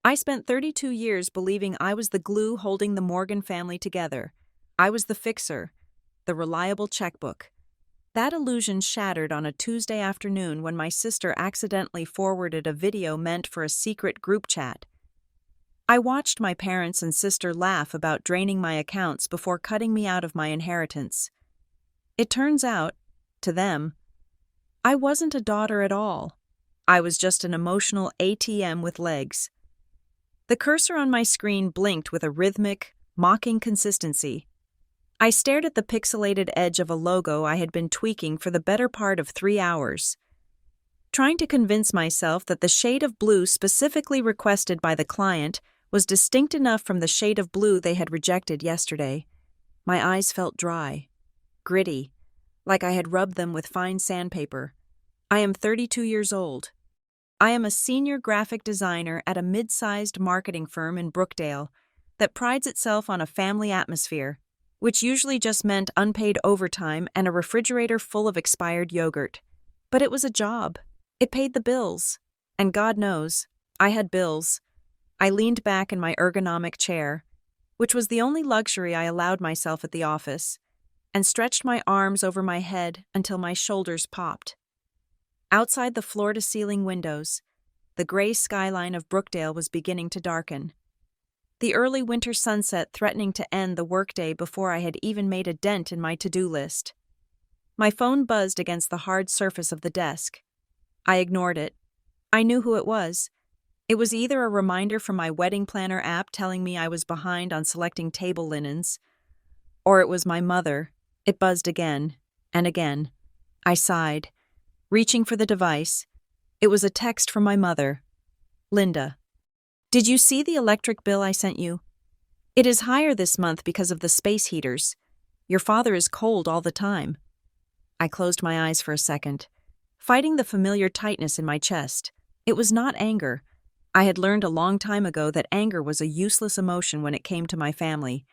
I spent 32 years believing I was the glue holding the Morgan family together. I was the fixer, the reliable checkbook. That illusion shattered on a Tuesday afternoon when my sister accidentally forwarded a video meant for a secret group chat. I watched my parents and sister laugh about draining my accounts before cutting me out of my inheritance. It turns out, to them, I wasn't a daughter at all. I was just an emotional ATM with legs. The cursor on my screen blinked with a rhythmic, mocking consistency. I stared at the pixelated edge of a logo I had been tweaking for the better part of 3 hours, trying to convince myself that the shade of blue specifically requested by the client was distinct enough from the shade of blue they had rejected yesterday. My eyes felt dry, gritty, like I had rubbed them with fine sandpaper. I am 32 years old. I am a senior graphic designer at a mid-sized marketing firm in Brookdale that prides itself on a family atmosphere, which usually just meant unpaid overtime and a refrigerator full of expired yogurt. But it was a job. It paid the bills. And God knows, I had bills. I leaned back in my ergonomic chair, which was the only luxury I allowed myself at the office, and stretched my arms over my head until my shoulders popped. Outside the floor-to-ceiling windows, the gray skyline of Brookdale was beginning to darken, the early winter sunset threatening to end the workday before I had even made a dent in my to-do list. My phone buzzed against the hard surface of the desk. I ignored it. I knew who it was. It was either a reminder from my wedding planner app telling me I was behind on selecting table linens, or it was my mother. It buzzed again and again. I sighed, reaching for the device. It was a text from my mother. Linda. Did you see the electric bill I sent you? It is higher this month because of the space heaters. Your father is cold all the time. I closed my eyes for a second, fighting the familiar tightness in my chest. It was not anger. I had learned a long time ago that anger was a useless emotion when it came to my family.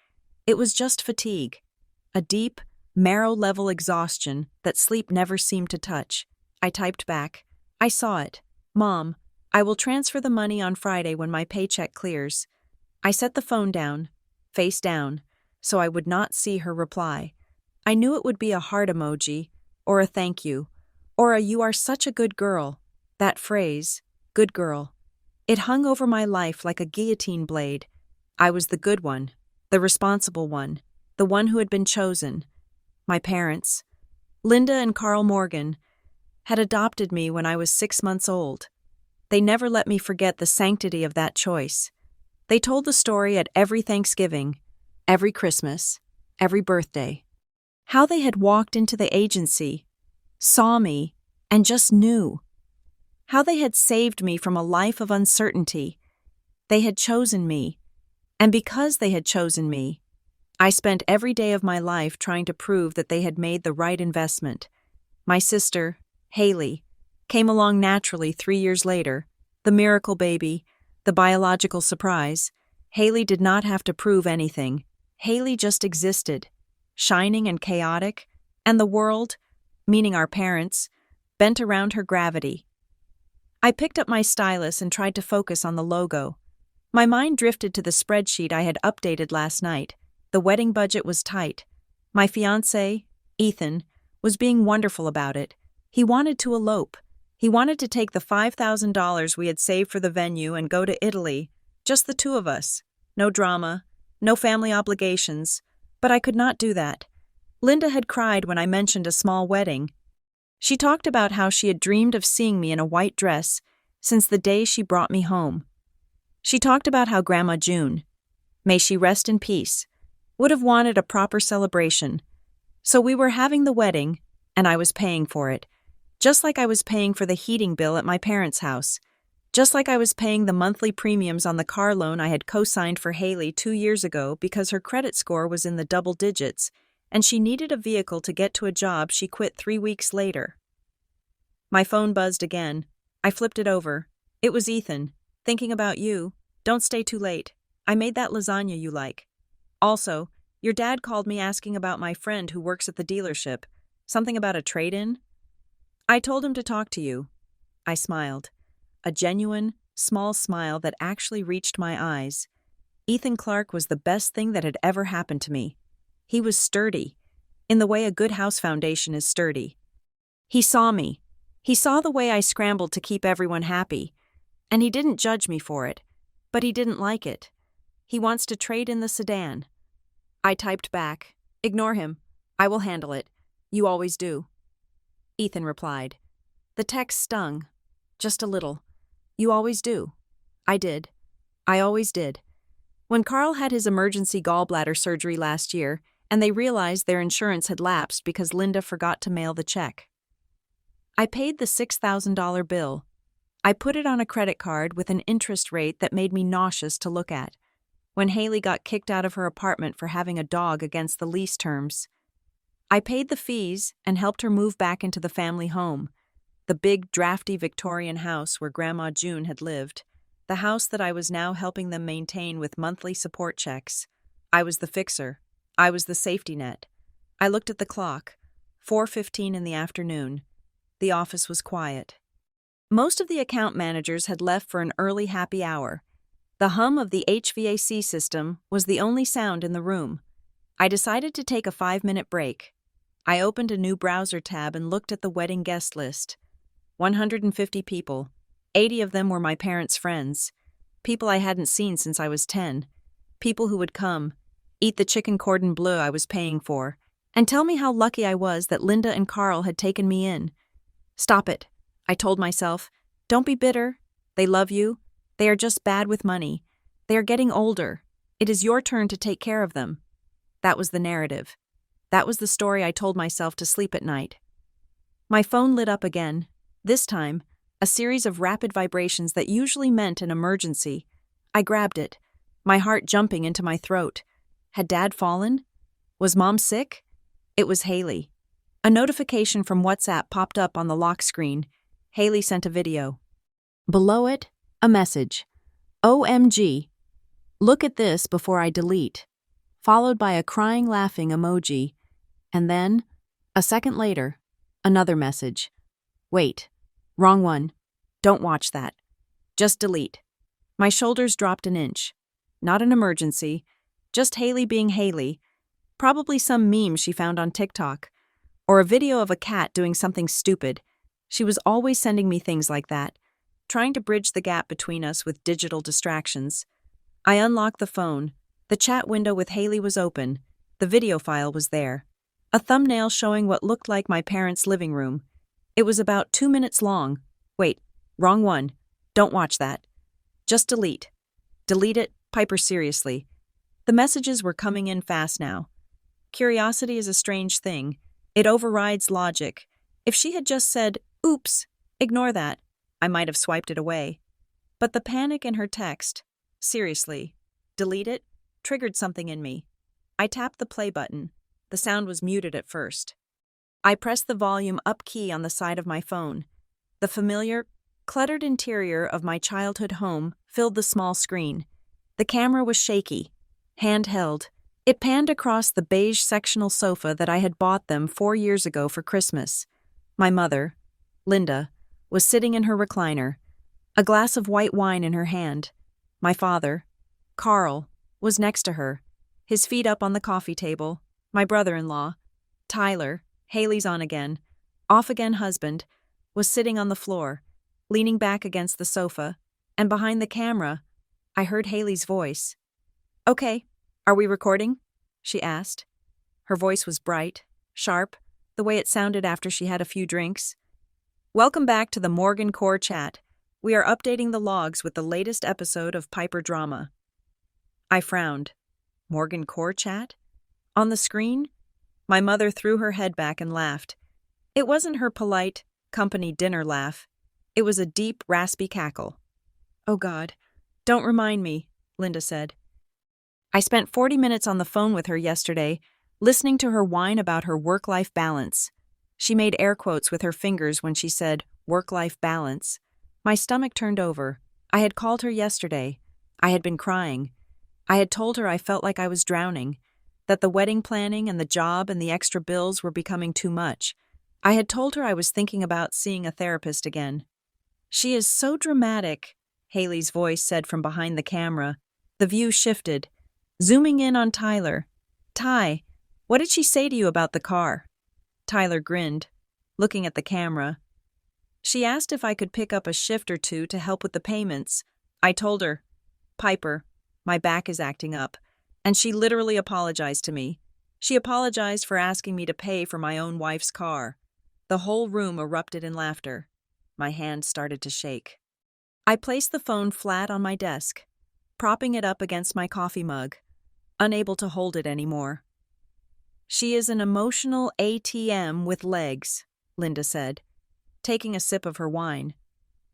It was just fatigue, a deep, marrow-level exhaustion that sleep never seemed to touch. I typed back. I saw it. Mom, I will transfer the money on Friday when my paycheck clears. I set the phone down, face down, so I would not see her reply. I knew it would be a heart emoji, or a thank you, or a you are such a good girl. That phrase, good girl. It hung over my life like a guillotine blade. I was the good one, the responsible one, the one who had been chosen. My parents, Linda and Carl Morgan, had adopted me when I was 6 months old. They never let me forget the sanctity of that choice. They told the story at every Thanksgiving, every Christmas, every birthday. How they had walked into the agency, saw me, and just knew. How they had saved me from a life of uncertainty. They had chosen me, and because they had chosen me, I spent every day of my life trying to prove that they had made the right investment. My sister, Haley, came along naturally 3 years later, the miracle baby, the biological surprise. Haley did not have to prove anything. Haley just existed, shining and chaotic, and the world, meaning our parents, bent around her gravity. I picked up my stylus and tried to focus on the logo. My mind drifted to the spreadsheet I had updated last night. The wedding budget was tight. My fiancé, Ethan, was being wonderful about it. He wanted to elope. He wanted to take the $5,000 we had saved for the venue and go to Italy, just the two of us. No drama, no family obligations, but I could not do that. Linda had cried when I mentioned a small wedding. She talked about how she had dreamed of seeing me in a white dress since the day she brought me home. She talked about how Grandma June, may she rest in peace, would have wanted a proper celebration. So we were having the wedding, and I was paying for it, just like I was paying for the heating bill at my parents' house, just like I was paying the monthly premiums on the car loan I had co-signed for Haley 2 years ago because her credit score was in the double digits, and she needed a vehicle to get to a job she quit 3 weeks later. My phone buzzed again. I flipped it over. It was Ethan. Thinking about you. Don't stay too late. I made that lasagna you like. Also, your dad called me asking about my friend who works at the dealership. Something about a trade-in? I told him to talk to you. I smiled. A genuine, small smile that actually reached my eyes. Ethan Clark was the best thing that had ever happened to me. He was sturdy, in the way a good house foundation is sturdy. He saw me. He saw the way I scrambled to keep everyone happy. And he didn't judge me for it, but he didn't like it. He wants to trade in the sedan. I typed back, "Ignore him. I will handle it. You always do." Ethan replied. The text stung. Just a little. "You always do." I did. I always did. When Carl had his emergency gallbladder surgery last year, and they realized their insurance had lapsed because Linda forgot to mail the check. I paid the $6,000 bill. I put it on a credit card with an interest rate that made me nauseous to look at. When Haley got kicked out of her apartment for having a dog against the lease terms. I paid the fees and helped her move back into the family home, the big, drafty Victorian house where Grandma June had lived, the house that I was now helping them maintain with monthly support checks. I was the fixer. I was the safety net. I looked at the clock, 4:15 in the afternoon. The office was quiet. Most of the account managers had left for an early happy hour. The hum of the HVAC system was the only sound in the room. I decided to take a 5-minute break. I opened a new browser tab and looked at the wedding guest list. 150 people. 80 of them were my parents' friends. People I hadn't seen since I was 10. People who would come, eat the chicken cordon bleu I was paying for, and tell me how lucky I was that Linda and Carl had taken me in. Stop it, I told myself. Don't be bitter. They love you. They are just bad with money. They are getting older. It is your turn to take care of them. That was the narrative. That was the story I told myself to sleep at night. My phone lit up again. This time, a series of rapid vibrations that usually meant an emergency. I grabbed it, my heart jumping into my throat. Had Dad fallen? Was Mom sick? It was Haley. A notification from WhatsApp popped up on the lock screen. Haley sent a video. Below it, a message. OMG. Look at this before I delete. Followed by a crying laughing emoji. And then, a second later, another message. Wait. Wrong one. Don't watch that. Just delete. My shoulders dropped an inch. Not an emergency. Just Haley being Haley. Probably some meme she found on TikTok. Or a video of a cat doing something stupid. She was always sending me things like that, trying to bridge the gap between us with digital distractions. I unlocked the phone. The chat window with Haley was open. The video file was there. A thumbnail showing what looked like my parents' living room. It was about 2 minutes long. Wait, wrong one. Don't watch that. Just delete. Delete it, Piper, seriously. The messages were coming in fast now. Curiosity is a strange thing. It overrides logic. If she had just said, "Oops, ignore that," I might have swiped it away. But the panic in her text, "Seriously, delete it," triggered something in me. I tapped the play button. The sound was muted at first. I pressed the volume up key on the side of my phone. The familiar, cluttered interior of my childhood home filled the small screen. The camera was shaky, handheld. It panned across the beige sectional sofa that I had bought them 4 years ago for Christmas. My mother, Linda, was sitting in her recliner, a glass of white wine in her hand. My father, Carl, was next to her, his feet up on the coffee table. My brother-in-law, Tyler, Haley's on-again, off-again husband, was sitting on the floor, leaning back against the sofa, and behind the camera, I heard Haley's voice. "Okay, are we recording?" she asked. Her voice was bright, sharp, the way it sounded after she had a few drinks. "Welcome back to the Morgan Core Chat. We are updating the logs with the latest episode of Piper Drama." I frowned. Morgan Core Chat? On the screen? My mother threw her head back and laughed. It wasn't her polite, company dinner laugh. It was a deep, raspy cackle. "Oh God, don't remind me," Linda said. I spent 40 minutes on the phone with her yesterday, listening to her whine about her work-life balance. She made air quotes with her fingers when she said, "work-life balance." My stomach turned over. I had called her yesterday. I had been crying. I had told her I felt like I was drowning, that the wedding planning and the job and the extra bills were becoming too much. I had told her I was thinking about seeing a therapist again. "She is so dramatic," Haley's voice said from behind the camera. The view shifted, zooming in on Tyler. "Ty, what did she say to you about the car?" Tyler grinned, looking at the camera. "She asked if I could pick up a shift or two to help with the payments. I told her, 'Piper, my back is acting up,' and she literally apologized to me. She apologized for asking me to pay for my own wife's car." The whole room erupted in laughter. My hand started to shake. I placed the phone flat on my desk, propping it up against my coffee mug, unable to hold it anymore. "She is an emotional ATM with legs," Linda said, taking a sip of her wine.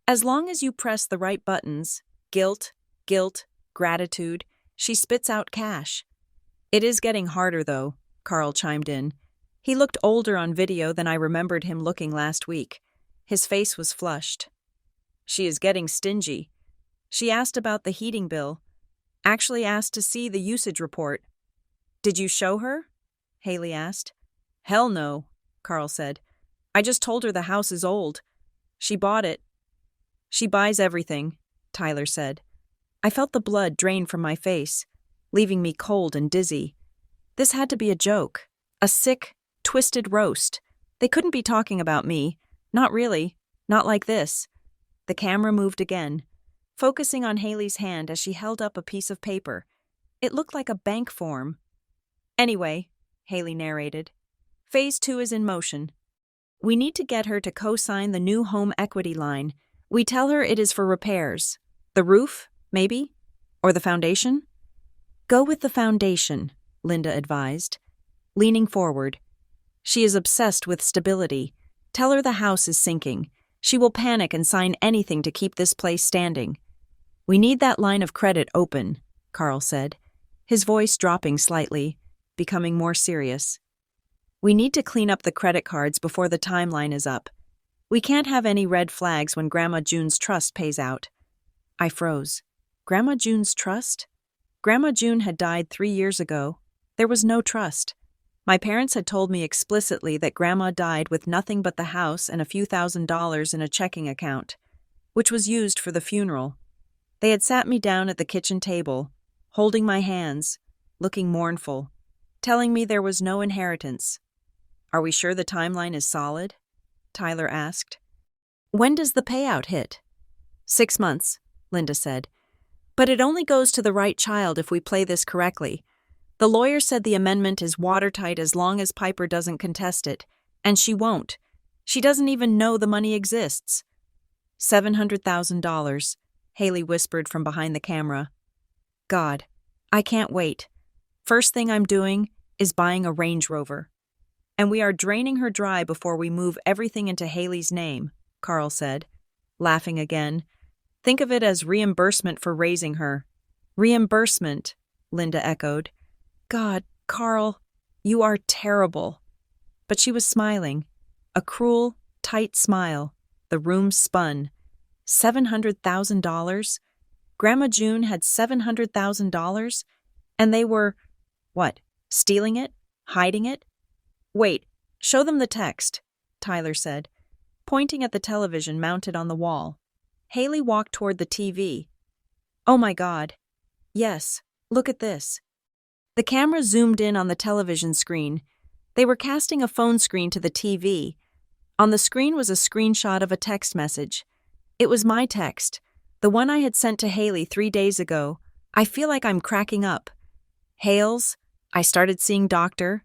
"As long as you press the right buttons, guilt, gratitude, she spits out cash." "It is getting harder, though," Carl chimed in. He looked older on video than I remembered him looking last week. His face was flushed. "She is getting stingy. She asked about the heating bill. Actually asked to see the usage report." "Did you show her?" Haley asked. "Hell no," Carl said. "I just told her the house is old. She bought it." "She buys everything," Tyler said. I felt the blood drain from my face, leaving me cold and dizzy. This had to be a joke. A sick, twisted roast. They couldn't be talking about me. Not really. Not like this. The camera moved again, focusing on Haley's hand as she held up a piece of paper. It looked like a bank form. "Anyway," Haley narrated, "Phase 2 is in motion. We need to get her to co-sign the new home equity line. We tell her it is for repairs. The roof, maybe? Or the foundation?" "Go with the foundation," Linda advised, leaning forward. "She is obsessed with stability. Tell her the house is sinking. She will panic and sign anything to keep this place standing." "We need that line of credit open," Carl said, his voice dropping slightly, becoming more serious. "We need to clean up the credit cards before the timeline is up. We can't have any red flags when Grandma June's trust pays out." I froze. Grandma June's trust? Grandma June had died 3 years ago. There was no trust. My parents had told me explicitly that Grandma died with nothing but the house and a few $1,000s in a checking account, which was used for the funeral. They had sat me down at the kitchen table, holding my hands, looking mournful, telling me there was no inheritance. "Are we sure the timeline is solid?" Tyler asked. "When does the payout hit?" 6 months, Linda said. "But it only goes to the right child if we play this correctly. The lawyer said the amendment is watertight as long as Piper doesn't contest it, and she won't. She doesn't even know the money exists." $700,000, Haley whispered from behind the camera. "God, I can't wait. First thing I'm doing is buying a Range Rover." "And we are draining her dry before we move everything into Haley's name," Carl said, laughing again. "Think of it as reimbursement for raising her." "Reimbursement," Linda echoed. "God, Carl, you are terrible." But she was smiling. A cruel, tight smile. The room spun. $700,000? Grandma June had $700,000? And they were, what, stealing it? Hiding it? "Wait, show them the text," Tyler said, pointing at the television mounted on the wall. Haley walked toward the TV. "Oh my God. Yes, look at this." The camera zoomed in on the television screen. They were casting a phone screen to the TV. On the screen was a screenshot of a text message. It was my text, the one I had sent to Haley 3 days ago. I feel like I'm cracking up. Hales, I started seeing Doctor.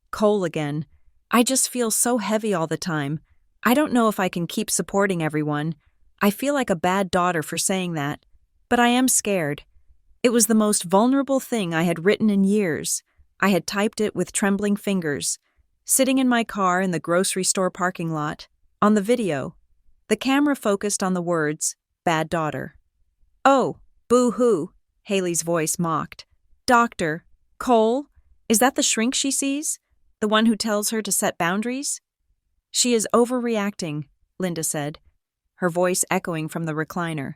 Cole again. I just feel so heavy all the time. I don't know if I can keep supporting everyone. I feel like a bad daughter for saying that, but I am scared. It was the most vulnerable thing I had written in years. I had typed it with trembling fingers, sitting in my car in the grocery store parking lot. On the video, the camera focused on the words, "bad daughter." "Oh, boo-hoo," Haley's voice mocked. "Doctor, Cole, is that the shrink she sees? The one who tells her to set boundaries?" "She is overreacting," Linda said, her voice echoing from the recliner.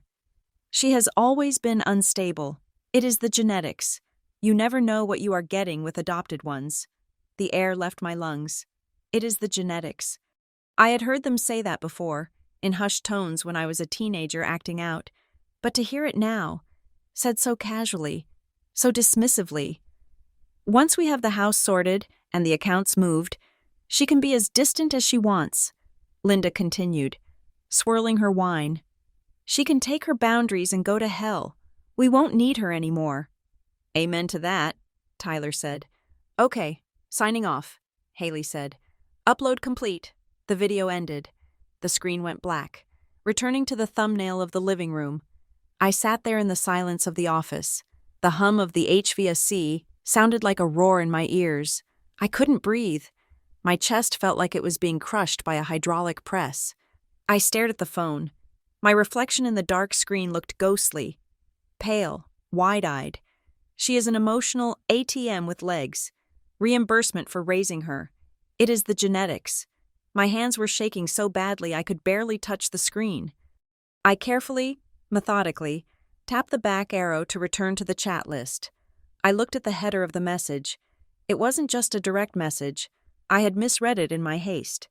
"She has always been unstable. It is the genetics. You never know what you are getting with adopted ones." The air left my lungs. It is the genetics. I had heard them say that before, in hushed tones when I was a teenager acting out, But to hear it now, said so casually, so dismissively. Once we have the house sorted and the accounts moved, she can be as distant as she wants, Linda continued, swirling her wine. She can take her boundaries and go to hell. We won't need her anymore. Amen to that, Tyler said. Okay, signing off, Haley said. Upload complete. The video ended. The screen went black, returning to the thumbnail of the living room. I sat there in the silence of the office. The hum of the HVAC sounded like a roar in my ears. I couldn't breathe. My chest felt like it was being crushed by a hydraulic press. I stared at the phone. My reflection in the dark screen looked ghostly, pale, wide-eyed. She is an emotional ATM with legs. Reimbursement for raising her. It is the genetics. My hands were shaking so badly I could barely touch the screen. I carefully, methodically, tapped the back arrow to return to the chat list. I looked at the header of the message. It wasn't just a direct message. I had misread it in my haste.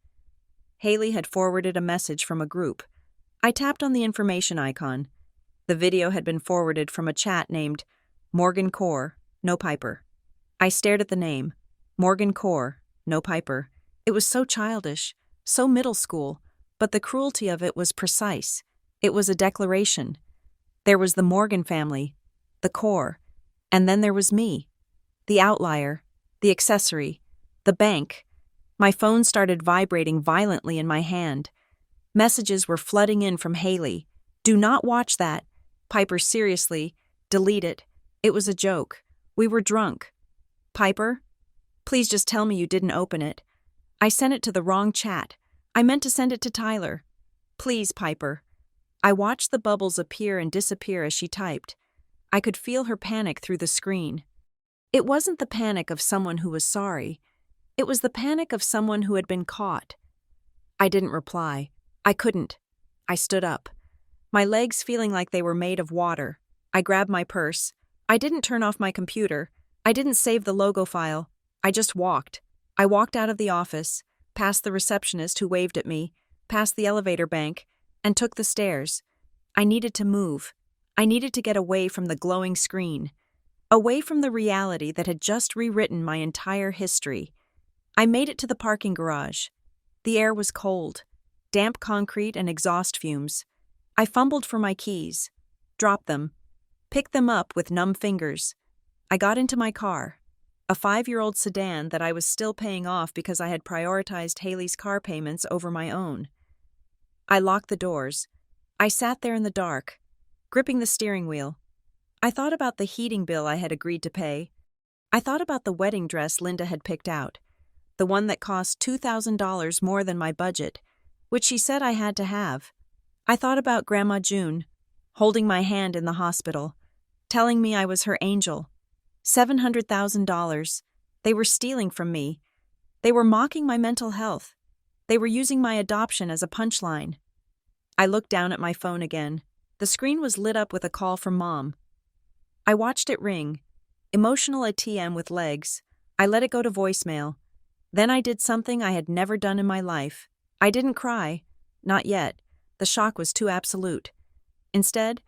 Haley had forwarded a message from a group. I tapped on the information icon. The video had been forwarded from a chat named Morgan Core, No Piper. I stared at the name. Morgan Core, No Piper. It was so childish, so middle school, but the cruelty of it was precise. It was a declaration. There was the Morgan family, the core, and then there was me, the outlier, the accessory, the bank. My phone started vibrating violently in my hand. Messages were flooding in from Haley. Do not watch that. Piper, seriously. Delete it. It was a joke. We were drunk. Piper? Please just tell me you didn't open it. I sent it to the wrong chat. I meant to send it to Tyler. Please, Piper. I watched the bubbles appear and disappear as she typed. I could feel her panic through the screen. It wasn't the panic of someone who was sorry. It was the panic of someone who had been caught. I didn't reply. I couldn't. I stood up, my legs feeling like they were made of water. I grabbed my purse. I didn't turn off my computer. I didn't save the logo file. I just walked. I walked out of the office, past the receptionist who waved at me, past the elevator bank, and took the stairs. I needed to move. I needed to get away from the glowing screen, away from the reality that had just rewritten my entire history. I made it to the parking garage. The air was cold, damp concrete and exhaust fumes. I fumbled for my keys, dropped them, picked them up with numb fingers. I got into my car, a 5-year-old sedan that I was still paying off because I had prioritized Haley's car payments over my own. I locked the doors. I sat there in the dark, gripping the steering wheel. I thought about the heating bill I had agreed to pay. I thought about the wedding dress Linda had picked out, the one that cost $2,000 more than my budget, which she said I had to have. I thought about Grandma June, holding my hand in the hospital, telling me I was her angel. $700,000. They were stealing from me. They were mocking my mental health. They were using my adoption as a punchline. I looked down at my phone again. The screen was lit up with a call from Mom. I watched it ring. Emotional ATM with legs. I let it go to voicemail. Then I did something I had never done in my life. I didn't cry. Not yet. The shock was too absolute. Instead,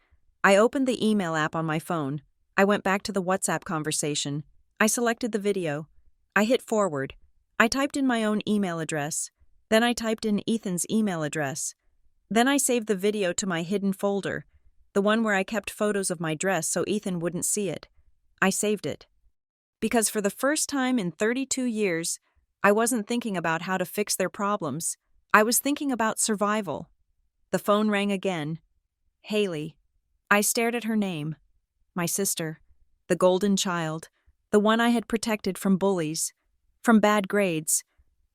I opened the email app on my phone. I went back to the WhatsApp conversation. I selected the video. I hit forward. I typed in my own email address. Then I typed in Ethan's email address. Then I saved the video to my hidden folder, the one where I kept photos of my dress so Ethan wouldn't see it. I saved it. Because for the first time in 32 years, I wasn't thinking about how to fix their problems. I was thinking about survival. The phone rang again. Haley. I stared at her name. My sister. The golden child. The one I had protected from bullies. From bad grades.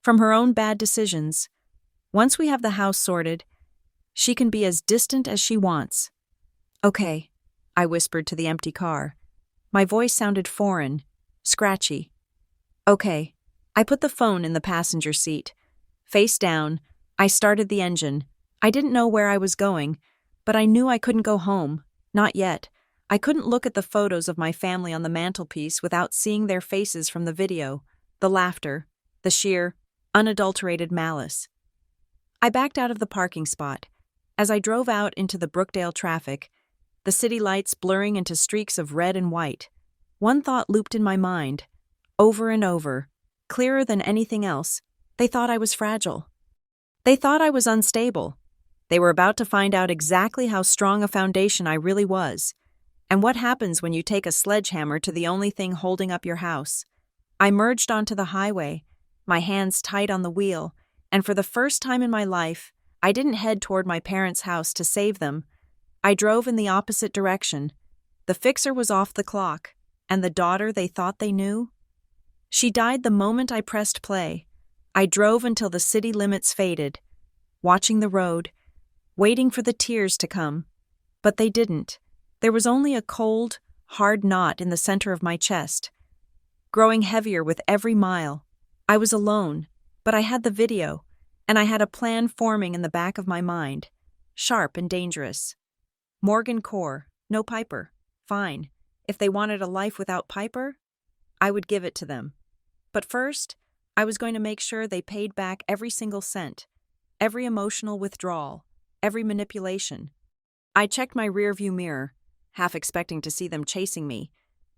From her own bad decisions. Once we have the house sorted, she can be as distant as she wants. Okay, I whispered to the empty car. My voice sounded foreign, scratchy. Okay. I put the phone in the passenger seat. Face down, I started the engine. I didn't know where I was going, but I knew I couldn't go home. Not yet. I couldn't look at the photos of my family on the mantelpiece without seeing their faces from the video, the laughter, the sheer, unadulterated malice. I backed out of the parking spot. As I drove out into the Brookdale traffic, the city lights blurring into streaks of red and white. One thought looped in my mind, over and over, clearer than anything else. They thought I was fragile. They thought I was unstable. They were about to find out exactly how strong a foundation I really was, and what happens when you take a sledgehammer to the only thing holding up your house. I merged onto the highway, my hands tight on the wheel, and for the first time in my life, I didn't head toward my parents' house to save them. I drove in the opposite direction. The fixer was off the clock, and the daughter they thought they knew? She died the moment I pressed play. I drove until the city limits faded, watching the road, waiting for the tears to come. But they didn't. There was only a cold, hard knot in the center of my chest, growing heavier with every mile. I was alone, but I had the video, and I had a plan forming in the back of my mind, sharp and dangerous. Morgan Core, no Piper. Fine. If they wanted a life without Piper, I would give it to them. But first, I was going to make sure they paid back every single cent, every emotional withdrawal, every manipulation. I checked my rearview mirror, half expecting to see them chasing me,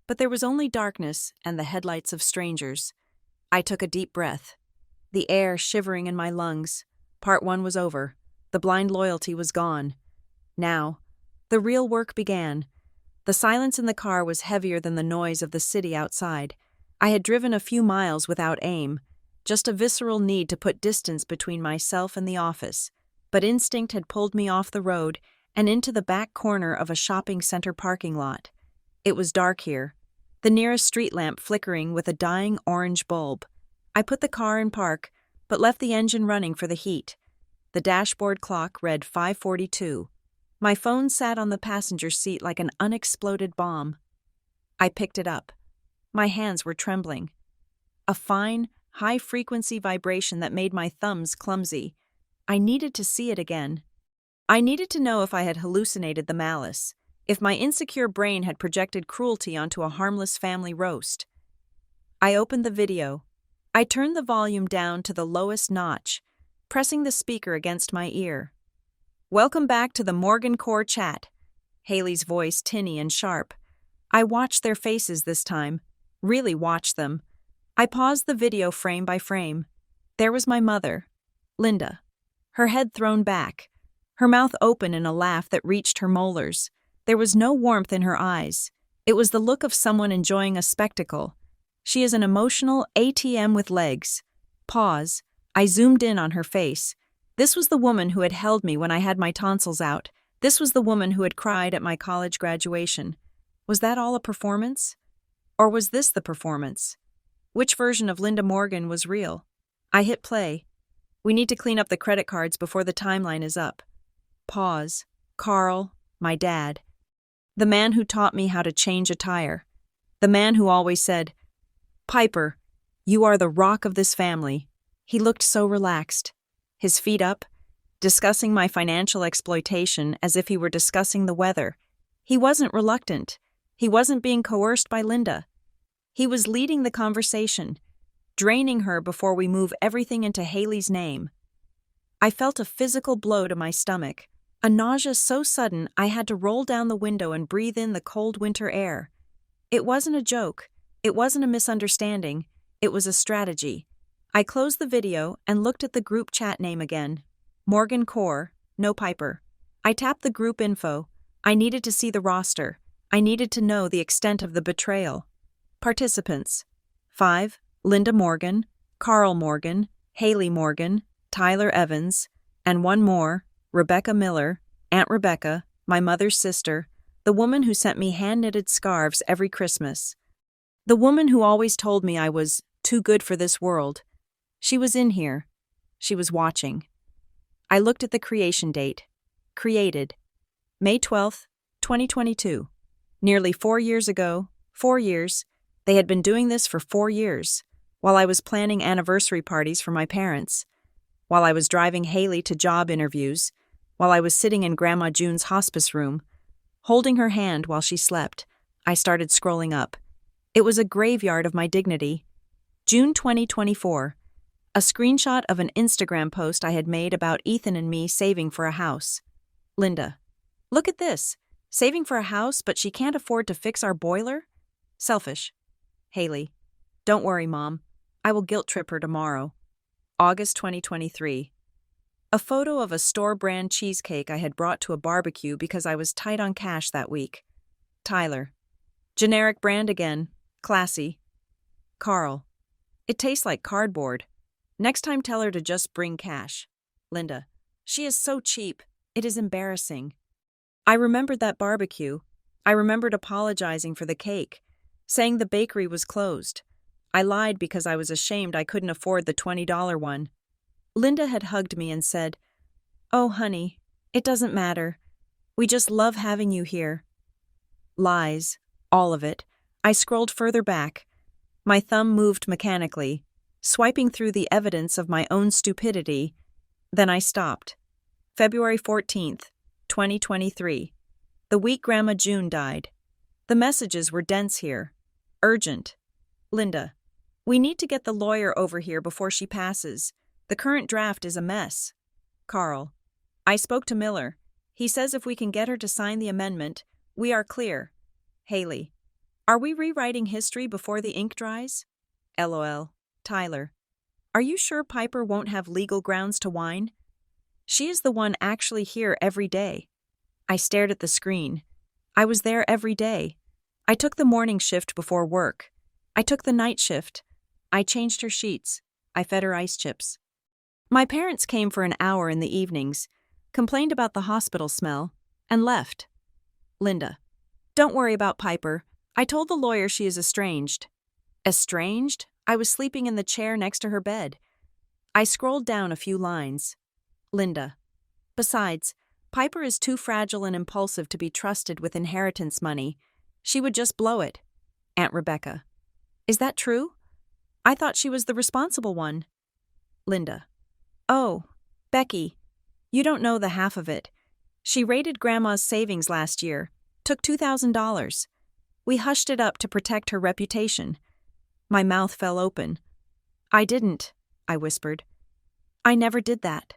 but there was only darkness and the headlights of strangers. I took a deep breath, the air shivering in my lungs. Part 1 was over. The blind loyalty was gone. Now, the real work began. The silence in the car was heavier than the noise of the city outside. I had driven a few miles without aim, just a visceral need to put distance between myself and the office. But instinct had pulled me off the road and into the back corner of a shopping center parking lot. It was dark here, the nearest street lamp flickering with a dying orange bulb. I put the car in park, but left the engine running for the heat. The dashboard clock read 5:42. My phone sat on the passenger seat like an unexploded bomb. I picked it up. My hands were trembling. A fine, high-frequency vibration that made my thumbs clumsy. I needed to see it again. I needed to know if I had hallucinated the malice, if my insecure brain had projected cruelty onto a harmless family roast. I opened the video. I turned the volume down to the lowest notch, pressing the speaker against my ear. "Welcome back to the Morgan Core chat." Haley's voice tinny and sharp. I watched their faces this time, really watched them. I paused the video frame by frame. There was my mother, Linda, her head thrown back, her mouth open in a laugh that reached her molars. There was no warmth in her eyes. It was the look of someone enjoying a spectacle. She is an emotional ATM with legs. Pause. I zoomed in on her face. This was the woman who had held me when I had my tonsils out. This was the woman who had cried at my college graduation. Was that all a performance? Or was this the performance? Which version of Linda Morgan was real? I hit play. We need to clean up the credit cards before the timeline is up. Pause. Carl, my dad. The man who taught me how to change a tire. The man who always said, "Piper, you are the rock of this family." He looked so relaxed, his feet up, discussing my financial exploitation as if he were discussing the weather. He wasn't reluctant. He wasn't being coerced by Linda. He was leading the conversation, draining her before we move everything into Haley's name. I felt a physical blow to my stomach, a nausea so sudden I had to roll down the window and breathe in the cold winter air. It wasn't a joke. It wasn't a misunderstanding. It was a strategy. I closed the video and looked at the group chat name again. Morgan Core, no Piper. I tapped the group info. I needed to see the roster. I needed to know the extent of the betrayal. Participants: 5, Linda Morgan, Carl Morgan, Haley Morgan, Tyler Evans, and one more, Rebecca Miller, Aunt Rebecca, my mother's sister, the woman who sent me hand-knitted scarves every Christmas. The woman who always told me I was too good for this world. She was in here. She was watching. I looked at the creation date. Created. May 12th, 2022. Nearly 4 years ago, 4 years, they had been doing this for 4 years, while I was planning anniversary parties for my parents, while I was driving Haley to job interviews, while I was sitting in Grandma June's hospice room, holding her hand while she slept. I started scrolling up. It was a graveyard of my dignity. June 2024. A screenshot of an Instagram post I had made about Ethan and me saving for a house. Linda. Look at this. Saving for a house, but she can't afford to fix our boiler? Selfish. Haley. Don't worry, Mom. I will guilt trip her tomorrow. August 2023. A photo of a store-brand cheesecake I had brought to a barbecue because I was tight on cash that week. Tyler. Generic brand again. Classy. Carl. It tastes like cardboard. Next time tell her to just bring cash. Linda. She is so cheap. It is embarrassing. I remembered that barbecue. I remembered apologizing for the cake, saying the bakery was closed. I lied because I was ashamed I couldn't afford the $20 one. Linda had hugged me and said, "Oh, honey, it doesn't matter. We just love having you here." Lies. All of it. I scrolled further back. My thumb moved mechanically, swiping through the evidence of my own stupidity. Then I stopped. February 14th, 2023. The week Grandma June died. The messages were dense here. Urgent. Linda. We need to get the lawyer over here before she passes. The current draft is a mess. Carl. I spoke to Miller. He says if we can get her to sign the amendment, we are clear. Haley. Are we rewriting history before the ink dries? LOL. Tyler. Are you sure Piper won't have legal grounds to whine? She is the one actually here every day. I stared at the screen. I was there every day. I took the morning shift before work. I took the night shift. I changed her sheets. I fed her ice chips. My parents came for an hour in the evenings, complained about the hospital smell, and left. Linda. Don't worry about Piper. I told the lawyer she is estranged. Estranged? I was sleeping in the chair next to her bed. I scrolled down a few lines. Linda. Besides, Piper is too fragile and impulsive to be trusted with inheritance money. She would just blow it. Aunt Rebecca. Is that true? I thought she was the responsible one. Linda. Oh, Becky, you don't know the half of it. She raided Grandma's savings last year, took $2,000. We hushed it up to protect her reputation. My mouth fell open. I didn't, I whispered. I never did that.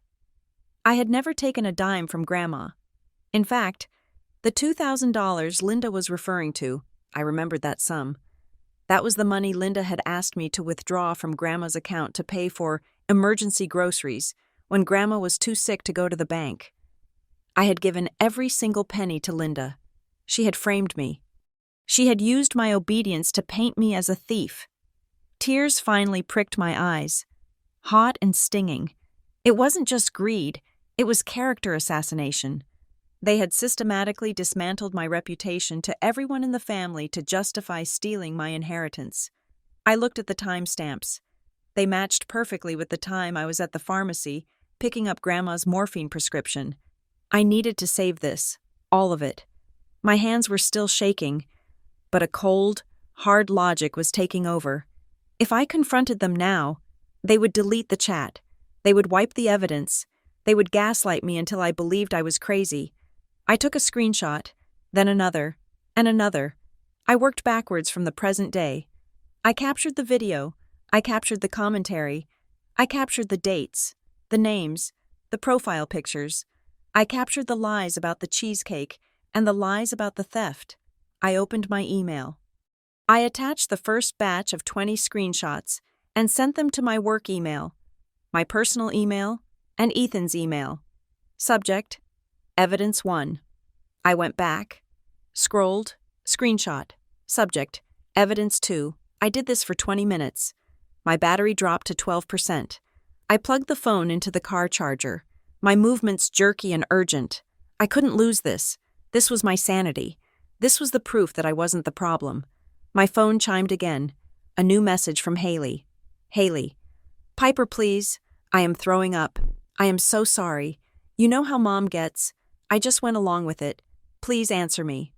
I had never taken a dime from Grandma. In fact, the $2,000 Linda was referring to, I remembered that sum. That was the money Linda had asked me to withdraw from Grandma's account to pay for emergency groceries when Grandma was too sick to go to the bank. I had given every single penny to Linda. She had framed me. She had used my obedience to paint me as a thief. Tears finally pricked my eyes, hot and stinging. It wasn't just greed, it was character assassination. They had systematically dismantled my reputation to everyone in the family to justify stealing my inheritance. I looked at the timestamps. They matched perfectly with the time I was at the pharmacy, picking up Grandma's morphine prescription. I needed to save this, all of it. My hands were still shaking, but a cold, hard logic was taking over. If I confronted them now, they would delete the chat. They would wipe the evidence. They would gaslight me until I believed I was crazy. I took a screenshot, then another, and another. I worked backwards from the present day. I captured the video. I captured the commentary. I captured the dates, the names, the profile pictures. I captured the lies about the cheesecake and the lies about the theft. I opened my email. I attached the first batch of 20 screenshots and sent them to my work email, my personal email, and Ethan's email. Subject: Evidence 1. I went back, scrolled, screenshot. Subject: Evidence 2. I did this for 20 minutes. My battery dropped to 12%. I plugged the phone into the car charger. My movements jerky and urgent. I couldn't lose this. This was my sanity. This was the proof that I wasn't the problem. My phone chimed again. A new message from Haley. Haley. Piper, please. I am throwing up. I am so sorry. You know how Mom gets. I just went along with it. Please answer me.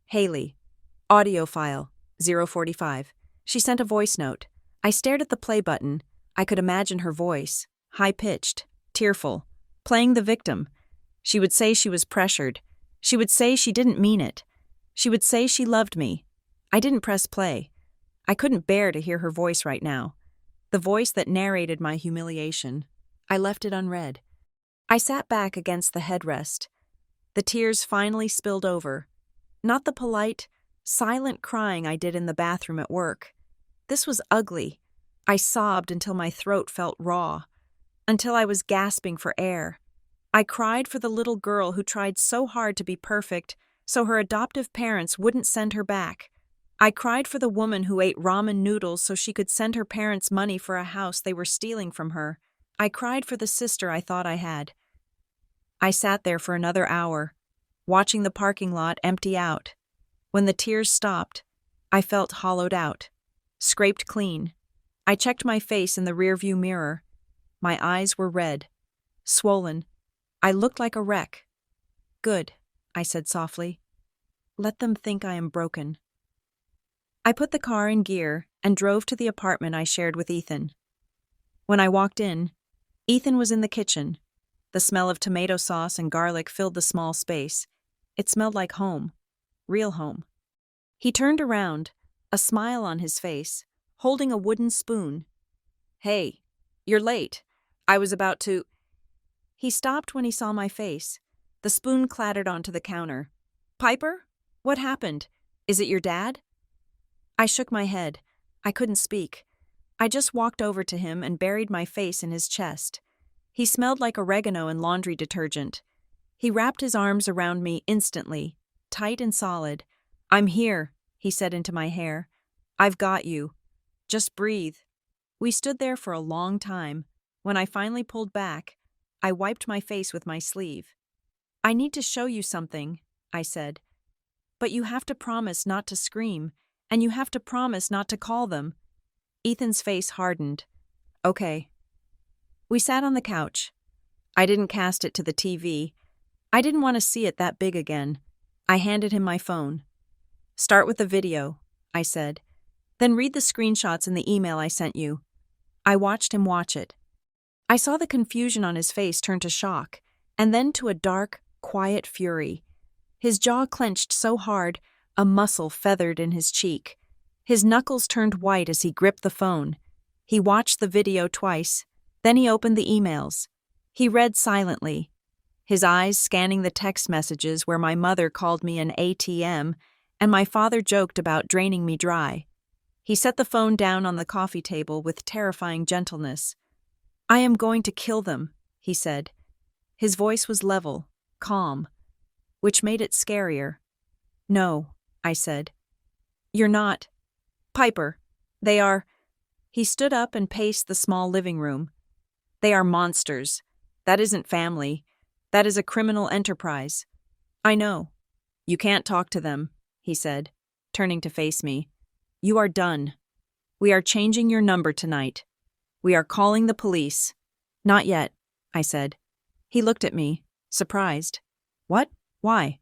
Haley. Audio file. 045. She sent a voice note. I stared at the play button. I could imagine her voice. High-pitched. Tearful. Playing the victim. She would say she was pressured. She would say she didn't mean it. She would say she loved me. I didn't press play. I couldn't bear to hear her voice right now. The voice that narrated my humiliation. I left it unread. I sat back against the headrest. The tears finally spilled over. Not the polite, silent crying I did in the bathroom at work. This was ugly. I sobbed until my throat felt raw, until I was gasping for air. I cried for the little girl who tried so hard to be perfect so her adoptive parents wouldn't send her back. I cried for the woman who ate ramen noodles so she could send her parents money for a house they were stealing from her. I cried for the sister I thought I had. I sat there for another hour, watching the parking lot empty out. When the tears stopped, I felt hollowed out, scraped clean. I checked my face in the rearview mirror. My eyes were red, swollen. I looked like a wreck. "Good," I said softly. "Let them think I am broken." I put the car in gear and drove to the apartment I shared with Ethan. When I walked in, Ethan was in the kitchen. The smell of tomato sauce and garlic filled the small space. It smelled like home, real home. He turned around, a smile on his face, holding a wooden spoon. "Hey, you're late. I was about to—" He stopped when he saw my face. The spoon clattered onto the counter. "Piper? What happened? Is it your dad?" I shook my head. I couldn't speak. I just walked over to him and buried my face in his chest. He smelled like oregano and laundry detergent. He wrapped his arms around me instantly, tight and solid. "I'm here," he said into my hair. "I've got you. Just breathe." We stood there for a long time. When I finally pulled back, I wiped my face with my sleeve. "I need to show you something," I said. "But you have to promise not to scream, and you have to promise not to call them." Ethan's face hardened. "Okay." We sat on the couch. I didn't cast it to the TV. I didn't want to see it that big again. I handed him my phone. "Start with the video," I said. "Then read the screenshots in the email I sent you." I watched him watch it. I saw the confusion on his face turn to shock, and then to a dark, quiet fury. His jaw clenched so hard, a muscle feathered in his cheek. His knuckles turned white as he gripped the phone. He watched the video twice. Then he opened the emails. He read silently, his eyes scanning the text messages where my mother called me an ATM and my father joked about draining me dry. He set the phone down on the coffee table with terrifying gentleness. "I am going to kill them," he said. His voice was level, calm, which made it scarier. "No," I said. "You're not. Piper, they are—" He stood up and paced the small living room. "They are monsters. That isn't family. That is a criminal enterprise." "I know. You can't talk to them," he said, turning to face me. "You are done. We are changing your number tonight. We are calling the police." "Not yet," I said. He looked at me, surprised. "What? Why?"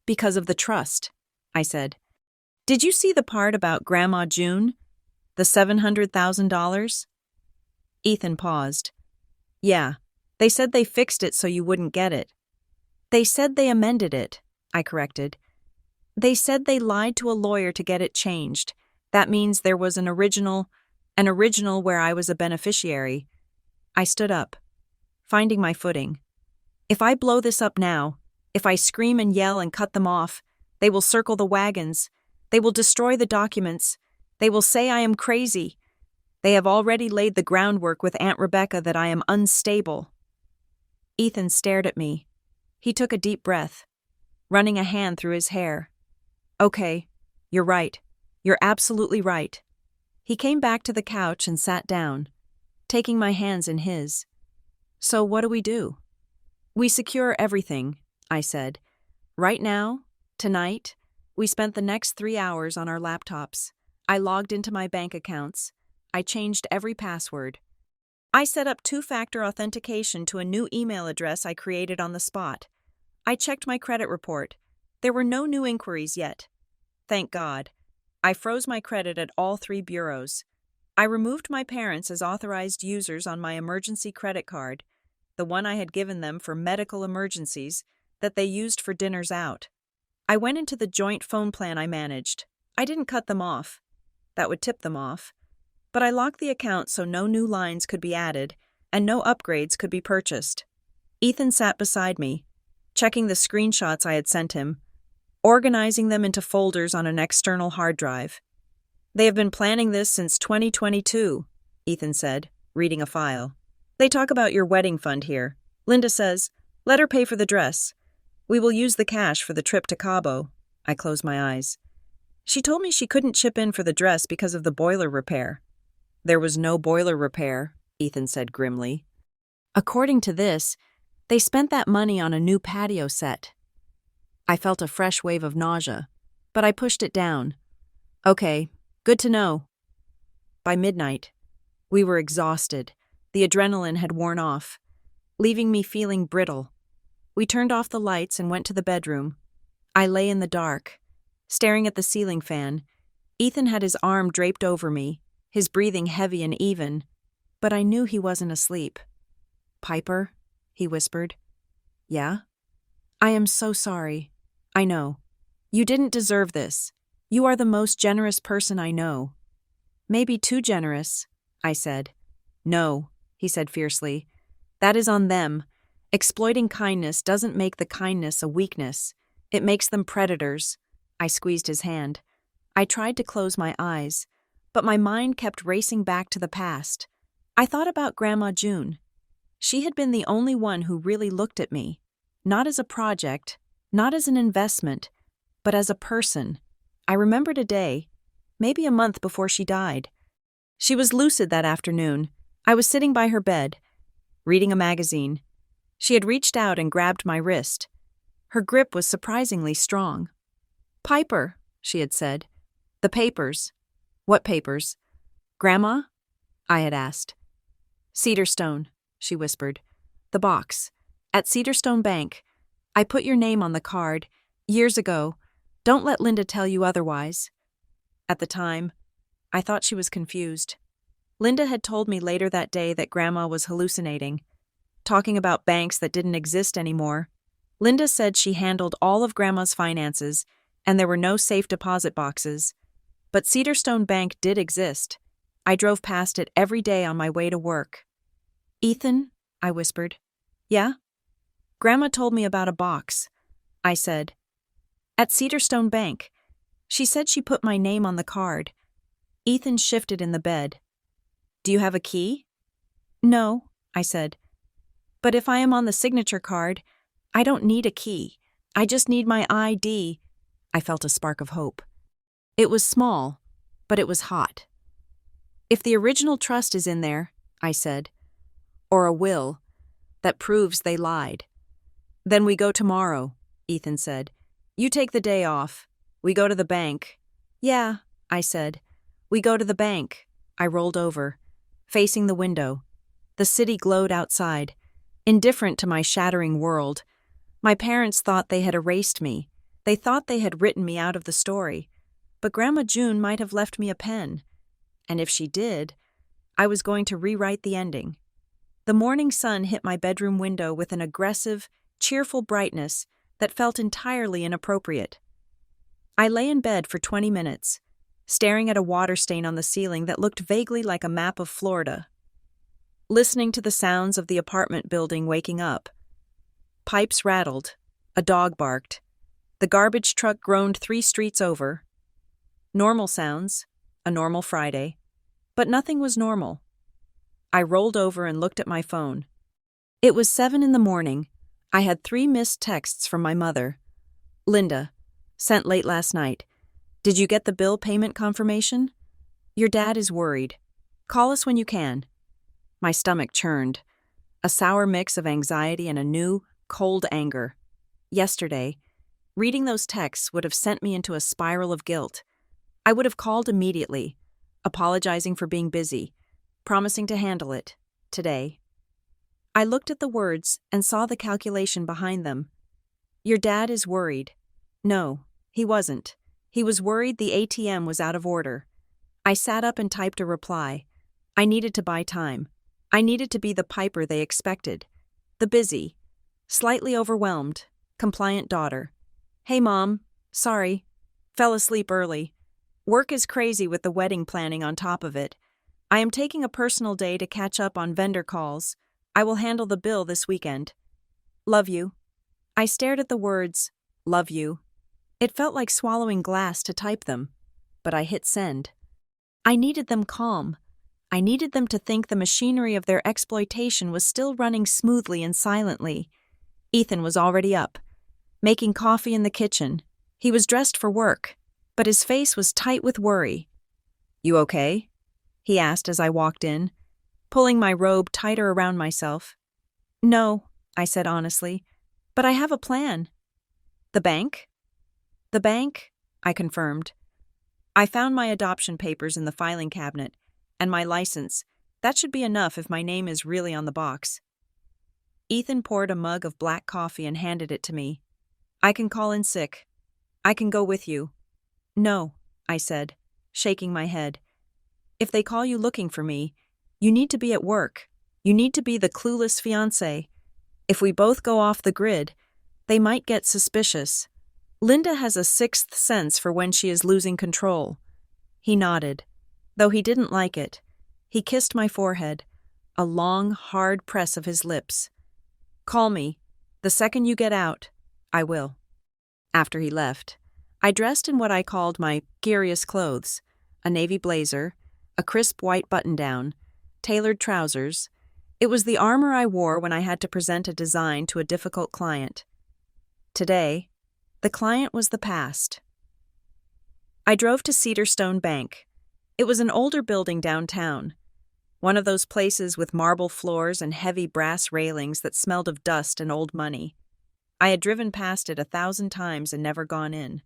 "Because of the trust," I said. "Did you see the part about Grandma June? The $700,000? Ethan paused. "Yeah, they said they fixed it so you wouldn't get it." "They said they amended it," I corrected. "They said they lied to a lawyer to get it changed. That means there was an original where I was a beneficiary." I stood up, finding my footing. "If I blow this up now, if I scream and yell and cut them off, they will circle the wagons. They will destroy the documents. They will say I am crazy. They have already laid the groundwork with Aunt Rebecca that I am unstable." Ethan stared at me. He took a deep breath, running a hand through his hair. "Okay, you're right. You're absolutely right." He came back to the couch and sat down, taking my hands in his. "So what do we do?" "We secure everything," I said. "Right now, tonight, we spent the next 3 hours on our laptops. I logged into my bank accounts. I changed every password. I set up 2-factor authentication to a new email address I created on the spot. I checked my credit report. There were no new inquiries yet. Thank God. I froze my credit at all 3 bureaus. I removed my parents as authorized users on my emergency credit card, the one I had given them for medical emergencies that they used for dinners out. I went into the joint phone plan I managed. I didn't cut them off. That would tip them off. But I locked the account so no new lines could be added and no upgrades could be purchased. Ethan sat beside me, checking the screenshots I had sent him. organizing them into folders on an external hard drive. They have been planning this since 2022, Ethan said, reading a file. They talk about your wedding fund here. Linda says, let her pay for the dress. We will use the cash for the trip to Cabo. I closed my eyes. She told me she couldn't chip in for the dress because of the boiler repair. There was no boiler repair, Ethan said grimly. According to this, they spent that money on a new patio set. I felt a fresh wave of nausea, but I pushed it down. Okay, good to know. By midnight, we were exhausted. The adrenaline had worn off, leaving me feeling brittle. We turned off the lights and went to the bedroom. I lay in the dark, staring at the ceiling fan. Ethan had his arm draped over me, his breathing heavy and even, but I knew he wasn't asleep. Piper, he whispered. Yeah? I am so sorry. I know. You didn't deserve this. You are the most generous person I know. Maybe too generous, I said. No, he said fiercely. That is on them. Exploiting kindness doesn't make the kindness a weakness. It makes them predators. I squeezed his hand. I tried to close my eyes, but my mind kept racing back to the past. I thought about Grandma June. She had been the only one who really looked at me, not as a project, not as an investment, but as a person. I remembered a day, maybe a month before she died. She was lucid that afternoon. I was sitting by her bed, reading a magazine. She had reached out and grabbed my wrist. Her grip was surprisingly strong. Piper, she had said. The papers. What papers? Grandma? I had asked. Cedarstone, she whispered. The box. At Cedarstone Bank. I put your name on the card. Years ago. Don't let Linda tell you otherwise. At the time, I thought she was confused. Linda had told me later that day that Grandma was hallucinating, talking about banks that didn't exist anymore. Linda said she handled all of Grandma's finances, and there were no safe deposit boxes. But Cedarstone Bank did exist. I drove past it every day on my way to work. Ethan, I whispered. Yeah? Grandma told me about a box, I said. At Cedarstone Bank. She said she put my name on the card. Ethan shifted in the bed. Do you have a key? No, I said. But if I am on the signature card, I don't need a key. I just need my ID. I felt a spark of hope. It was small, but it was hot. If the original trust is in there, I said, or a will that proves they lied. Then we go tomorrow, Ethan said. You take the day off. We go to the bank. Yeah, I said. We go to the bank. I rolled over, facing the window. The city glowed outside, indifferent to my shattering world. My parents thought they had erased me. They thought they had written me out of the story. But Grandma June might have left me a pen. And if she did, I was going to rewrite the ending. The morning sun hit my bedroom window with an aggressive, cheerful brightness that felt entirely inappropriate. I lay in bed for 20 minutes, staring at a water stain on the ceiling that looked vaguely like a map of Florida, listening to the sounds of the apartment building waking up. Pipes rattled, a dog barked, the garbage truck groaned 3 streets over. Normal sounds, a normal Friday, but nothing was normal. I rolled over and looked at my phone. It was 7 a.m. I had 3 missed texts from my mother. Linda, sent late last night. Did you get the bill payment confirmation? Your dad is worried. Call us when you can. My stomach churned, a sour mix of anxiety and a new, cold anger. Yesterday, reading those texts would have sent me into a spiral of guilt. I would have called immediately, apologizing for being busy, promising to handle it, today. I looked at the words and saw the calculation behind them. Your dad is worried. No, he wasn't. He was worried the ATM was out of order. I sat up and typed a reply. I needed to buy time. I needed to be the Piper they expected. The busy, slightly overwhelmed, compliant daughter. Hey, Mom. Sorry. Fell asleep early. Work is crazy with the wedding planning on top of it. I am taking a personal day to catch up on vendor calls. I will handle the bill this weekend. Love you. I stared at the words, love you. It felt like swallowing glass to type them, but I hit send. I needed them calm. I needed them to think the machinery of their exploitation was still running smoothly and silently. Ethan was already up, making coffee in the kitchen. He was dressed for work, but his face was tight with worry. "You okay?" he asked as I walked in, pulling my robe tighter around myself. "No," I said honestly, "but I have a plan." "The bank?" "The bank," I confirmed. I found my adoption papers in the filing cabinet, and my license. That should be enough if my name is really on the box. Ethan poured a mug of black coffee and handed it to me. "I can call in sick. I can go with you." "No," I said, shaking my head. "If they call you looking for me, you need to be at work. You need to be the clueless fiancé. If we both go off the grid, they might get suspicious. Linda has a sixth sense for when she is losing control." He nodded, though he didn't like it. He kissed my forehead, a long, hard press of his lips. "Call me. The second you get out, I will." After he left, I dressed in what I called my geariest clothes, a navy blazer, a crisp white button-down, tailored trousers. It was the armor I wore when I had to present a design to a difficult client. Today, the client was the past. I drove to Cedarstone Bank. It was an older building downtown, one of those places with marble floors and heavy brass railings that smelled of dust and old money. I had driven past it 1,000 times and never gone in.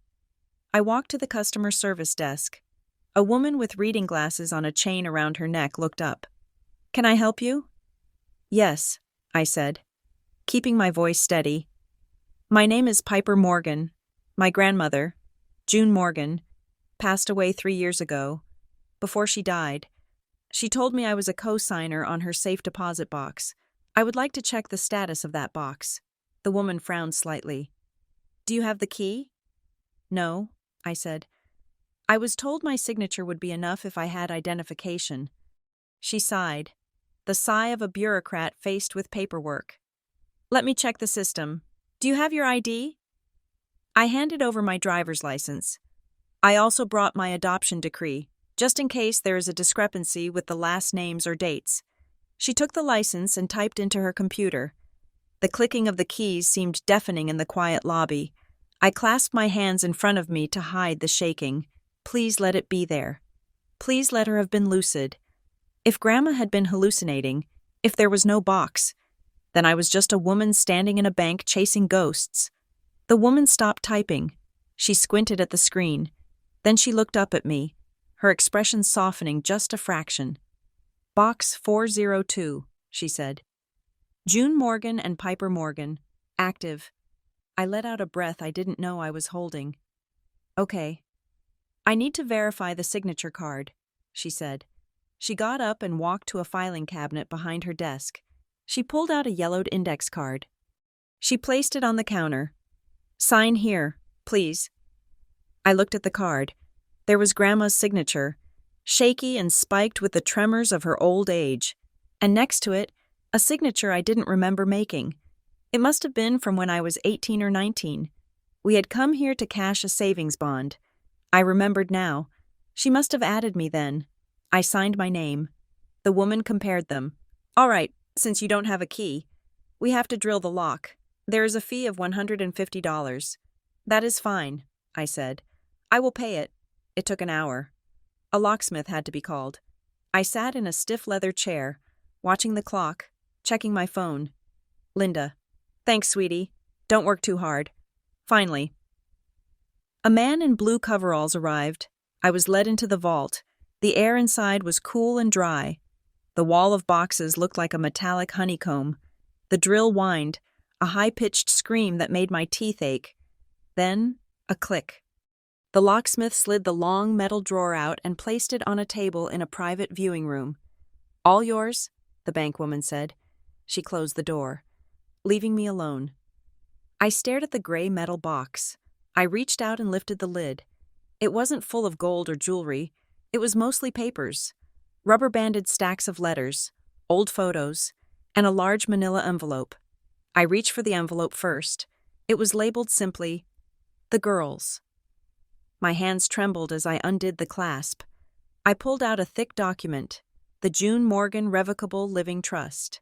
I walked to the customer service desk. A woman with reading glasses on a chain around her neck looked up. "Can I help you?" "Yes," I said, keeping my voice steady. "My name is Piper Morgan. My grandmother, June Morgan, passed away 3 years ago. Before she died, she told me I was a co-signer on her safe deposit box. I would like to check the status of that box." The woman frowned slightly. "Do you have the key?" "No," I said. "I was told my signature would be enough if I had identification." She sighed, the sigh of a bureaucrat faced with paperwork. "Let me check the system. Do you have your ID?" I handed over my driver's license. I also brought my adoption decree, just in case there is a discrepancy with the last names or dates. She took the license and typed into her computer. The clicking of the keys seemed deafening in the quiet lobby. I clasped my hands in front of me to hide the shaking. Please let it be there. Please let her have been lucid. If Grandma had been hallucinating, if there was no box, then I was just a woman standing in a bank chasing ghosts. The woman stopped typing. She squinted at the screen. Then she looked up at me, her expression softening just a fraction. "Box 402, she said. "June Morgan and Piper Morgan. Active." I let out a breath I didn't know I was holding. "Okay. I need to verify the signature card," she said. She got up and walked to a filing cabinet behind her desk. She pulled out a yellowed index card. She placed it on the counter. "Sign here, please." I looked at the card. There was Grandma's signature, shaky and spiked with the tremors of her old age. And next to it, a signature I didn't remember making. It must have been from when I was 18 or 19. We had come here to cash a savings bond. I remembered now. She must have added me then. I signed my name. The woman compared them. "All right, since you don't have a key, we have to drill the lock. There is a fee of $150. "That is fine," I said. "I will pay it." It took an hour. A locksmith had to be called. I sat in a stiff leather chair, watching the clock, checking my phone. Linda. "Thanks, sweetie. Don't work too hard." Finally. A man in blue coveralls arrived. I was led into the vault. The air inside was cool and dry. The wall of boxes looked like a metallic honeycomb. The drill whined, a high-pitched scream that made my teeth ache. Then, a click. The locksmith slid the long metal drawer out and placed it on a table in a private viewing room. "All yours," the bank woman said. She closed the door, leaving me alone. I stared at the gray metal box. I reached out and lifted the lid. It wasn't full of gold or jewelry. It was mostly papers, rubber-banded stacks of letters, old photos, and a large manila envelope. I reached for the envelope first. It was labeled simply, "The Girls." My hands trembled as I undid the clasp. I pulled out a thick document, the June Morgan Revocable Living Trust.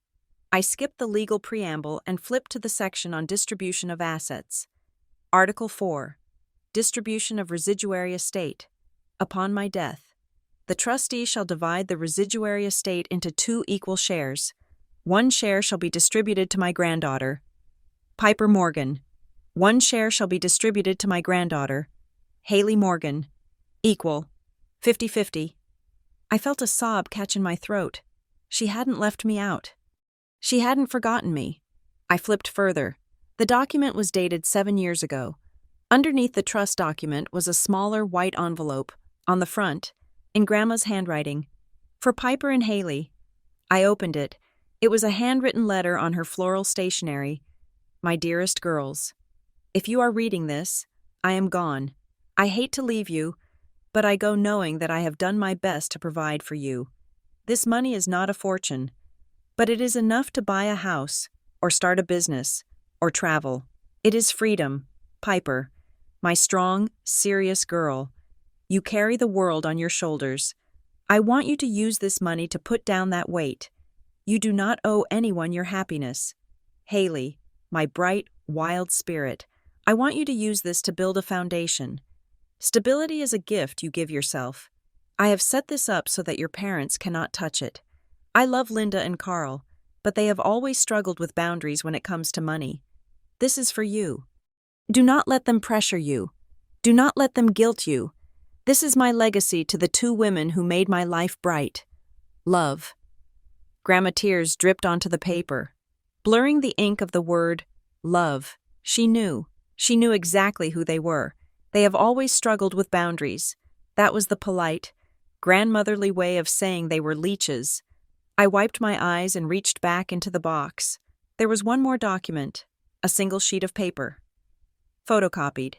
I skipped the legal preamble and flipped to the section on distribution of assets. Article 4. Distribution of residuary estate. Upon my death, the trustee shall divide the residuary estate into 2 equal shares. 1 share shall be distributed to my granddaughter, Piper Morgan. 1 share shall be distributed to my granddaughter, Haley Morgan. Equal. 50-50. I felt a sob catch in my throat. She hadn't left me out. She hadn't forgotten me. I flipped further. The document was dated 7 years ago. Underneath the trust document was a smaller white envelope. On the front, in Grandma's handwriting, for Piper and Haley. I opened it. It was a handwritten letter on her floral stationery. My dearest girls, if you are reading this, I am gone. I hate to leave you, but I go knowing that I have done my best to provide for you. This money is not a fortune, but it is enough to buy a house, or start a business, or travel. It is freedom, Piper, my strong, serious girl. You carry the world on your shoulders. I want you to use this money to put down that weight. You do not owe anyone your happiness. Haley, my bright, wild spirit, I want you to use this to build a foundation. Stability is a gift you give yourself. I have set this up so that your parents cannot touch it. I love Linda and Carl, but they have always struggled with boundaries when it comes to money. This is for you. Do not let them pressure you. Do not let them guilt you. This is my legacy to the 2 women who made my life bright. Love. Grandma tears dripped onto the paper, blurring the ink of the word love. She knew exactly who they were. They have always struggled with boundaries. That was the polite, grandmotherly way of saying they were leeches. I wiped my eyes and reached back into the box. There was one more document, a single sheet of paper. Photocopied.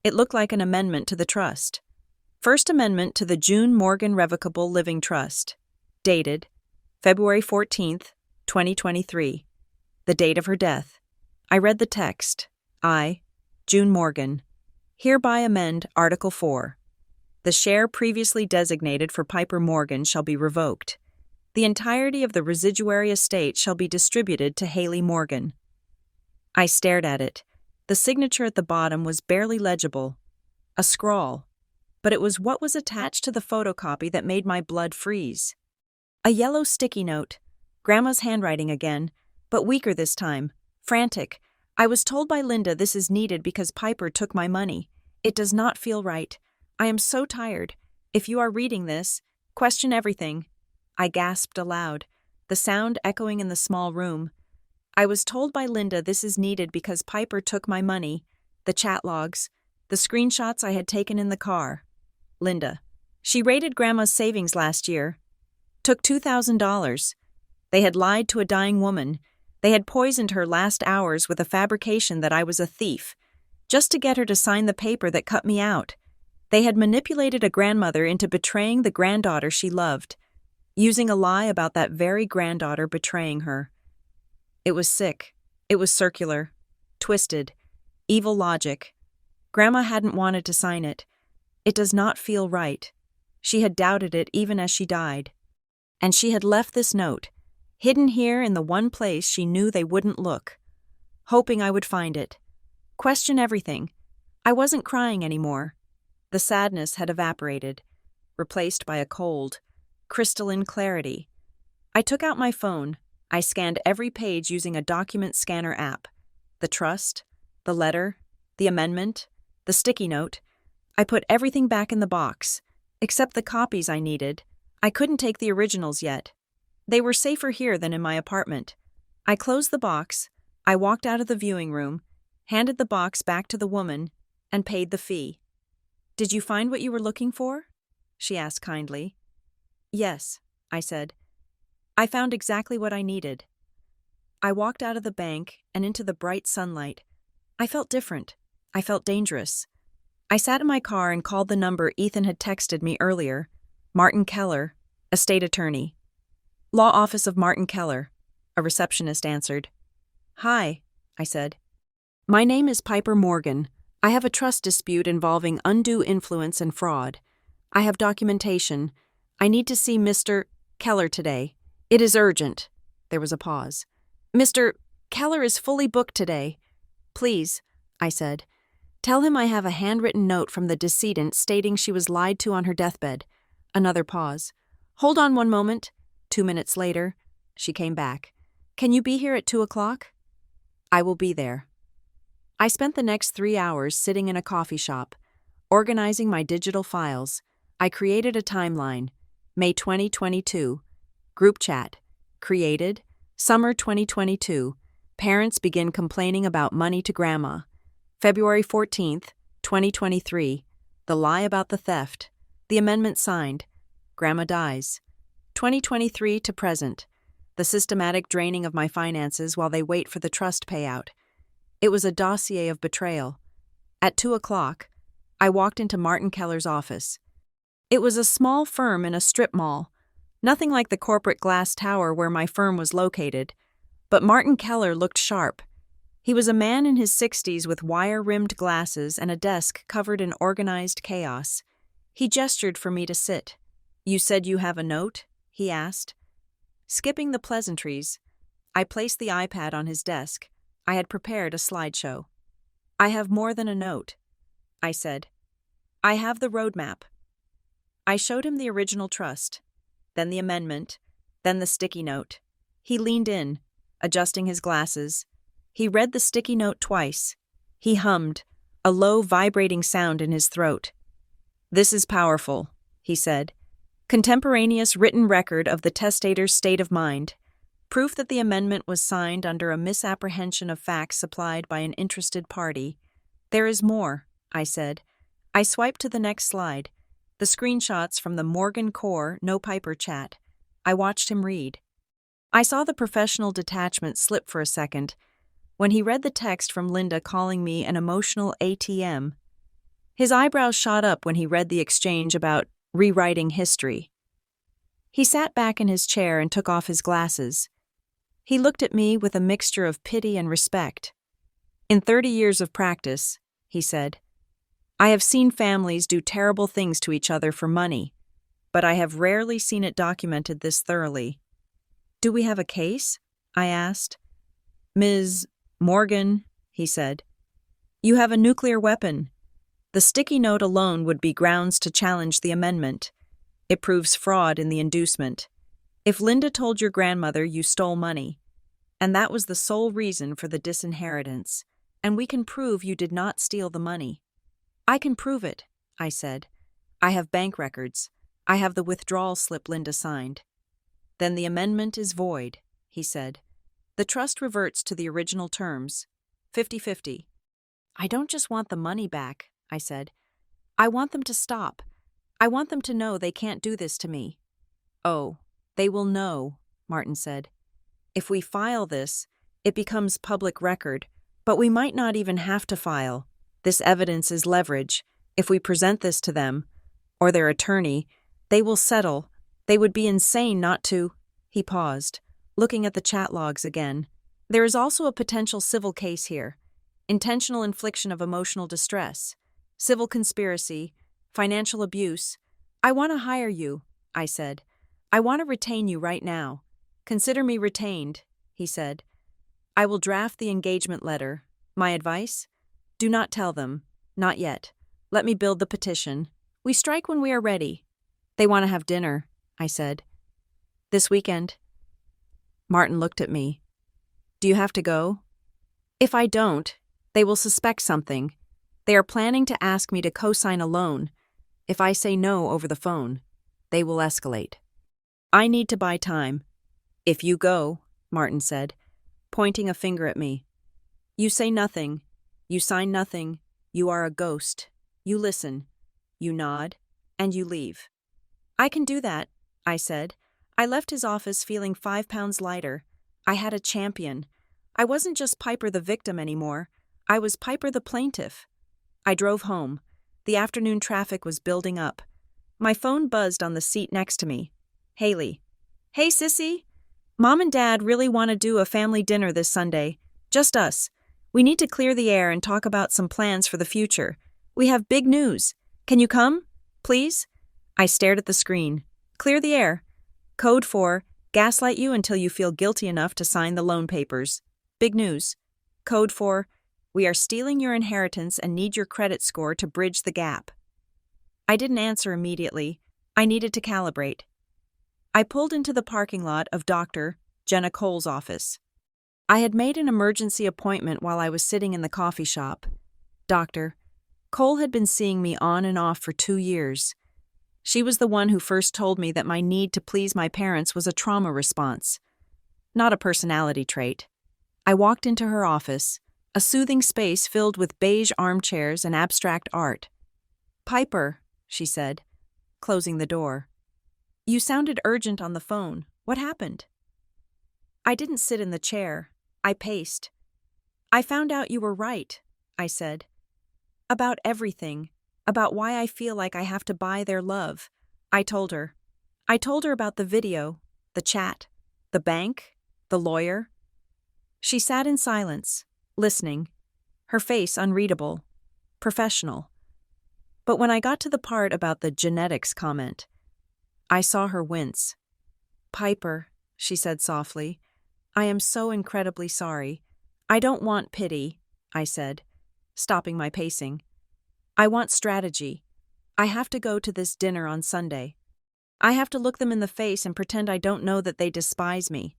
It looked like an amendment to the trust. First Amendment to the June Morgan Revocable Living Trust. Dated February 14th, 2023. The date of her death. I read the text. I, June Morgan, hereby amend Article 4. The share previously designated for Piper Morgan shall be revoked. The entirety of the residuary estate shall be distributed to Haley Morgan. I stared at it. The signature at the bottom was barely legible. A scrawl. But it was what was attached to the photocopy that made my blood freeze. A yellow sticky note. Grandma's handwriting again, but weaker this time. Frantic. I was told by Linda this is needed because Piper took my money. It does not feel right. I am so tired. If you are reading this, question everything. I gasped aloud, the sound echoing in the small room. I was told by Linda this is needed because Piper took my money, the chat logs, the screenshots I had taken in the car. Linda. She raided Grandma's savings last year. Took $2,000. They had lied to a dying woman. They had poisoned her last hours with a fabrication that I was a thief, just to get her to sign the paper that cut me out. They had manipulated a grandmother into betraying the granddaughter she loved, using a lie about that very granddaughter betraying her. It was sick. It was circular, twisted, evil logic. Grandma hadn't wanted to sign it. It does not feel right. She had doubted it even as she died. And she had left this note, hidden here in the one place she knew they wouldn't look, hoping I would find it. Question everything. I wasn't crying anymore. The sadness had evaporated, replaced by a cold, crystalline clarity. I took out my phone. I scanned every page using a document scanner app. The trust, the letter, the amendment, the sticky note. I put everything back in the box, except the copies I needed. I couldn't take the originals yet. They were safer here than in my apartment. I closed the box. I walked out of the viewing room, handed the box back to the woman, and paid the fee. "Did you find what you were looking for?" she asked kindly. "Yes," I said. "I found exactly what I needed." I walked out of the bank and into the bright sunlight. I felt different. I felt dangerous. I sat in my car and called the number Ethan had texted me earlier. Martin Keller, estate attorney. "Law office of Martin Keller," a receptionist answered. "Hi," I said. "My name is Piper Morgan. I have a trust dispute involving undue influence and fraud. I have documentation. I need to see Mr. Keller today. It is urgent." There was a pause. "Mr. Keller is fully booked today. Please," I said. "Tell him I have a handwritten note from the decedent stating she was lied to on her deathbed." Another pause. "Hold on one moment." 2 minutes later, she came back. "Can you be here at 2:00? "I will be there." I spent the next 3 hours sitting in a coffee shop, organizing my digital files. I created a timeline. May 2022. Group chat. Created. Summer 2022. Parents begin complaining about money to grandma. February 14th, 2023. The lie about the theft. The amendment signed. Grandma dies. 2023 to present. The systematic draining of my finances while they wait for the trust payout. It was a dossier of betrayal. At 2:00, I walked into Martin Keller's office. It was a small firm in a strip mall, nothing like the corporate glass tower where my firm was located, but Martin Keller looked sharp. He was a man in his 60s with wire-rimmed glasses and a desk covered in organized chaos. He gestured for me to sit. "You said you have a note?" he asked. Skipping the pleasantries, I placed the iPad on his desk. I had prepared a slideshow. "I have more than a note," I said. "I have the roadmap." I showed him the original trust, then the amendment, then the sticky note. He leaned in, adjusting his glasses. He read the sticky note twice. He hummed, a low, vibrating sound in his throat. "This is powerful," he said. "Contemporaneous written record of the testator's state of mind. Proof that the amendment was signed under a misapprehension of facts supplied by an interested party." "There is more," I said. I swiped to the next slide. The screenshots from the Morgan Core No Piper chat. I watched him read. I saw the professional detachment slip for a second when he read the text from Linda calling me an emotional ATM. His eyebrows shot up when he read the exchange about rewriting history. He sat back in his chair and took off his glasses. He looked at me with a mixture of pity and respect. "In 30 years of practice," he said, "I have seen families do terrible things to each other for money, but I have rarely seen it documented this thoroughly." "Do we have a case?" I asked. "Ms. Morgan," he said, "you have a nuclear weapon. The sticky note alone would be grounds to challenge the amendment. It proves fraud in the inducement. If Linda told your grandmother you stole money, and that was the sole reason for the disinheritance, and we can prove you did not steal the money." "I can prove it," I said. "I have bank records. I have the withdrawal slip Linda signed." "Then the amendment is void," he said. "The trust reverts to the original terms, 50-50. "I don't just want the money back," I said. "I want them to stop. I want them to know they can't do this to me." "Oh, they will know," Martin said. "If we file this, it becomes public record, but we might not even have to file. This evidence is leverage. If we present this to them, or their attorney, they will settle. They would be insane not to." He paused, looking at the chat logs again. "There is also a potential civil case here. Intentional infliction of emotional distress, civil conspiracy, financial abuse. I want to hire you," I said. "I want to retain you right now. Consider me retained," he said. "I will draft the engagement letter. My advice? Do not tell them. Not yet. Let me build the petition. We strike when we are ready." "They want to have dinner," I said. "This weekend?" Martin looked at me. "Do you have to go?" "If I don't, they will suspect something. They are planning to ask me to co-sign a loan. If I say no over the phone, they will escalate. I need to buy time." "If you go," Martin said, pointing a finger at me. "You say nothing. You sign nothing. You are a ghost. You listen. You nod. And you leave." "I can do that," I said. I left his office feeling 5 pounds lighter. I had a champion. I wasn't just Piper the victim anymore. I was Piper the plaintiff. I drove home. The afternoon traffic was building up. My phone buzzed on the seat next to me. Haley. "Hey, sissy. Mom and Dad really want to do a family dinner this Sunday. Just us. We need to clear the air and talk about some plans for the future. We have big news. Can you come? Please? I stared at the screen. Clear the air. Code 4. Gaslight you until you feel guilty enough to sign the loan papers. Big news. Code 4. We are stealing your inheritance and need your credit score to bridge the gap. I didn't answer immediately. I needed to calibrate. I pulled into the parking lot of Dr. Jenna Cole's office. I had made an emergency appointment while I was sitting in the coffee shop. Dr. Cole had been seeing me on and off for 2 years. She was the one who first told me that my need to please my parents was a trauma response, not a personality trait. I walked into her office, a soothing space filled with beige armchairs and abstract art. "Piper," she said, closing the door. "You sounded urgent on the phone. What happened?" I didn't sit in the chair. I paced. "I found out you were right," I said. "About everything. About why I feel like I have to buy their love." I told her. I told her about the video, the chat, the bank, the lawyer. She sat in silence, listening, her face unreadable, professional. But when I got to the part about the genetics comment, I saw her wince. "Piper," she said softly, "I am so incredibly sorry. I don't want pity," I said, stopping my pacing. "I want strategy. I have to go to this dinner on Sunday. I have to look them in the face and pretend I don't know that they despise me."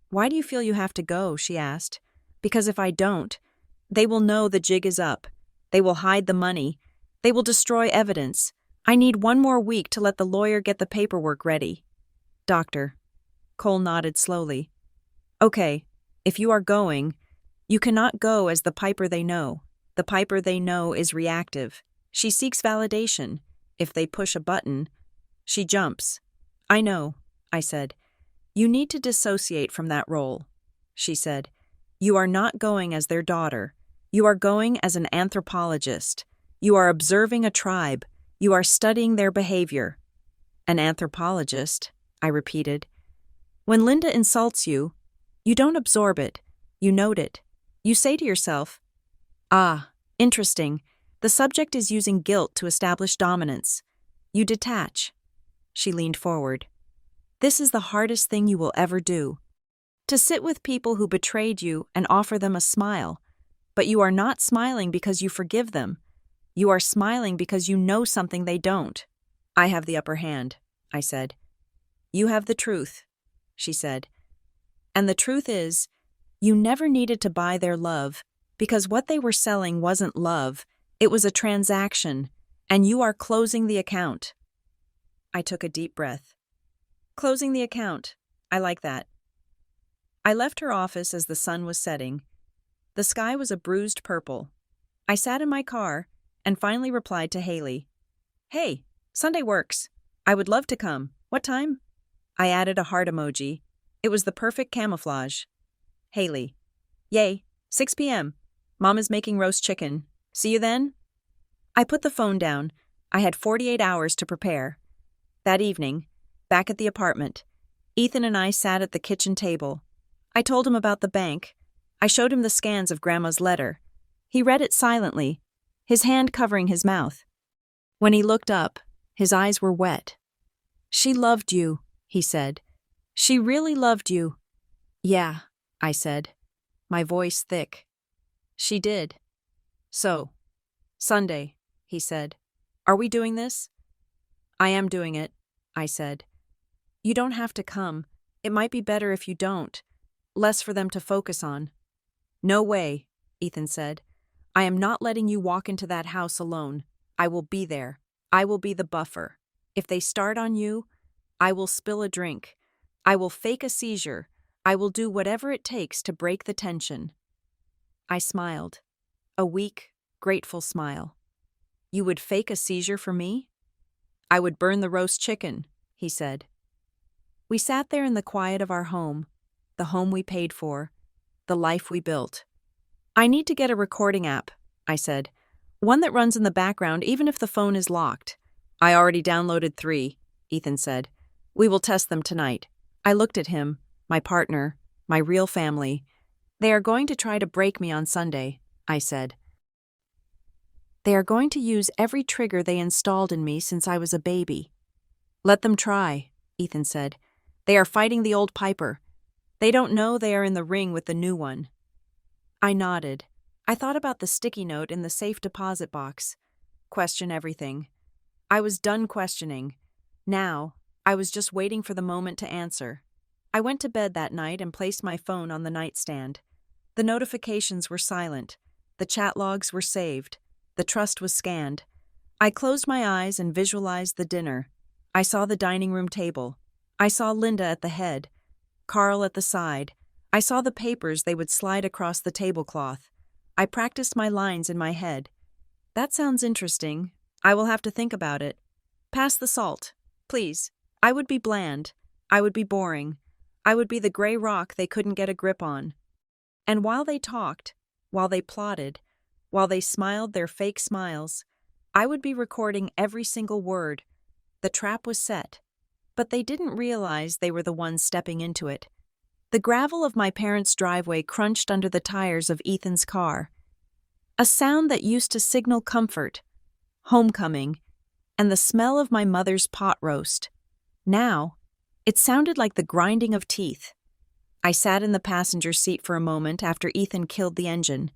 "Why do you feel you have to go?" she asked. "Because if I don't, they will know the jig is up. They will hide the money. They will destroy evidence. I need 1 more week to let the lawyer get the paperwork ready." "Doctor." Cole nodded slowly. "Okay, if you are going, you cannot go as the Piper they know. The Piper they know is reactive. She seeks validation. If they push a button, she jumps." "I know," I said. "You need to dissociate from that role," she said. "You are not going as their daughter. You are going as an anthropologist. You are observing a tribe. You are studying their behavior." "An anthropologist," I repeated. "When Linda insults you, you don't absorb it. You note it. You say to yourself, 'Ah, interesting. The subject is using guilt to establish dominance.' You detach." She leaned forward. "This is the hardest thing you will ever do. To sit with people who betrayed you and offer them a smile. But you are not smiling because you forgive them. You are smiling because you know something they don't." "I have the upper hand," I said. "You have the truth," she said. "And the truth is, you never needed to buy their love, because what they were selling wasn't love, it was a transaction, and you are closing the account." I took a deep breath. Closing the account. I like that. I left her office as the sun was setting. The sky was a bruised purple. I sat in my car and finally replied to Haley. "Hey, Sunday works. I would love to come. What time?" I added a heart emoji. It was the perfect camouflage. Haley. "Yay, 6 p.m. Mom is making roast chicken. See you then?" I put the phone down. I had 48 hours to prepare. That evening, back at the apartment, Ethan and I sat at the kitchen table. I told him about the bank. I showed him the scans of Grandma's letter. He read it silently, his hand covering his mouth. When he looked up, his eyes were wet. "She loved you," he said. "She really loved you." "Yeah," I said, my voice thick. "She did." "So, Sunday," he said. "Are we doing this?" "I am doing it," I said. "You don't have to come. It might be better if you don't. Less for them to focus on." "No way," Ethan said. "I am not letting you walk into that house alone. I will be there. I will be the buffer. If they start on you, I will spill a drink. I will fake a seizure. I will do whatever it takes to break the tension." I smiled. A weak, grateful smile. "You would fake a seizure for me?" "I would burn the roast chicken," he said. We sat there in the quiet of our home, the home we paid for, the life we built. "I need to get a recording app," I said. "One that runs in the background even if the phone is locked." "I already downloaded 3, Ethan said. "We will test them tonight." I looked at him, my partner, my real family. They are going to try to break me on Sunday, I said. They are going to use every trigger they installed in me since I was a baby. Let them try, Ethan said. They are fighting the old Piper. They don't know they are in the ring with the new one. I nodded. I thought about the sticky note in the safe deposit box. Question everything. I was done questioning. Now, I was just waiting for the moment to answer. I went to bed that night and placed my phone on the nightstand. The notifications were silent. The chat logs were saved. The trust was scanned. I closed my eyes and visualized the dinner. I saw the dining room table. I saw Linda at the head, Carl at the side. I saw the papers they would slide across the tablecloth. I practiced my lines in my head. That sounds interesting. I will have to think about it. Pass the salt, please. I would be bland. I would be boring. I would be the gray rock they couldn't get a grip on. And while they talked, while they plotted, while they smiled their fake smiles, I would be recording every single word. The trap was set. But they didn't realize they were the ones stepping into it. The gravel of my parents' driveway crunched under the tires of Ethan's car. A sound that used to signal comfort, homecoming, and the smell of my mother's pot roast. Now, it sounded like the grinding of teeth. I sat in the passenger seat for a moment after Ethan killed the engine.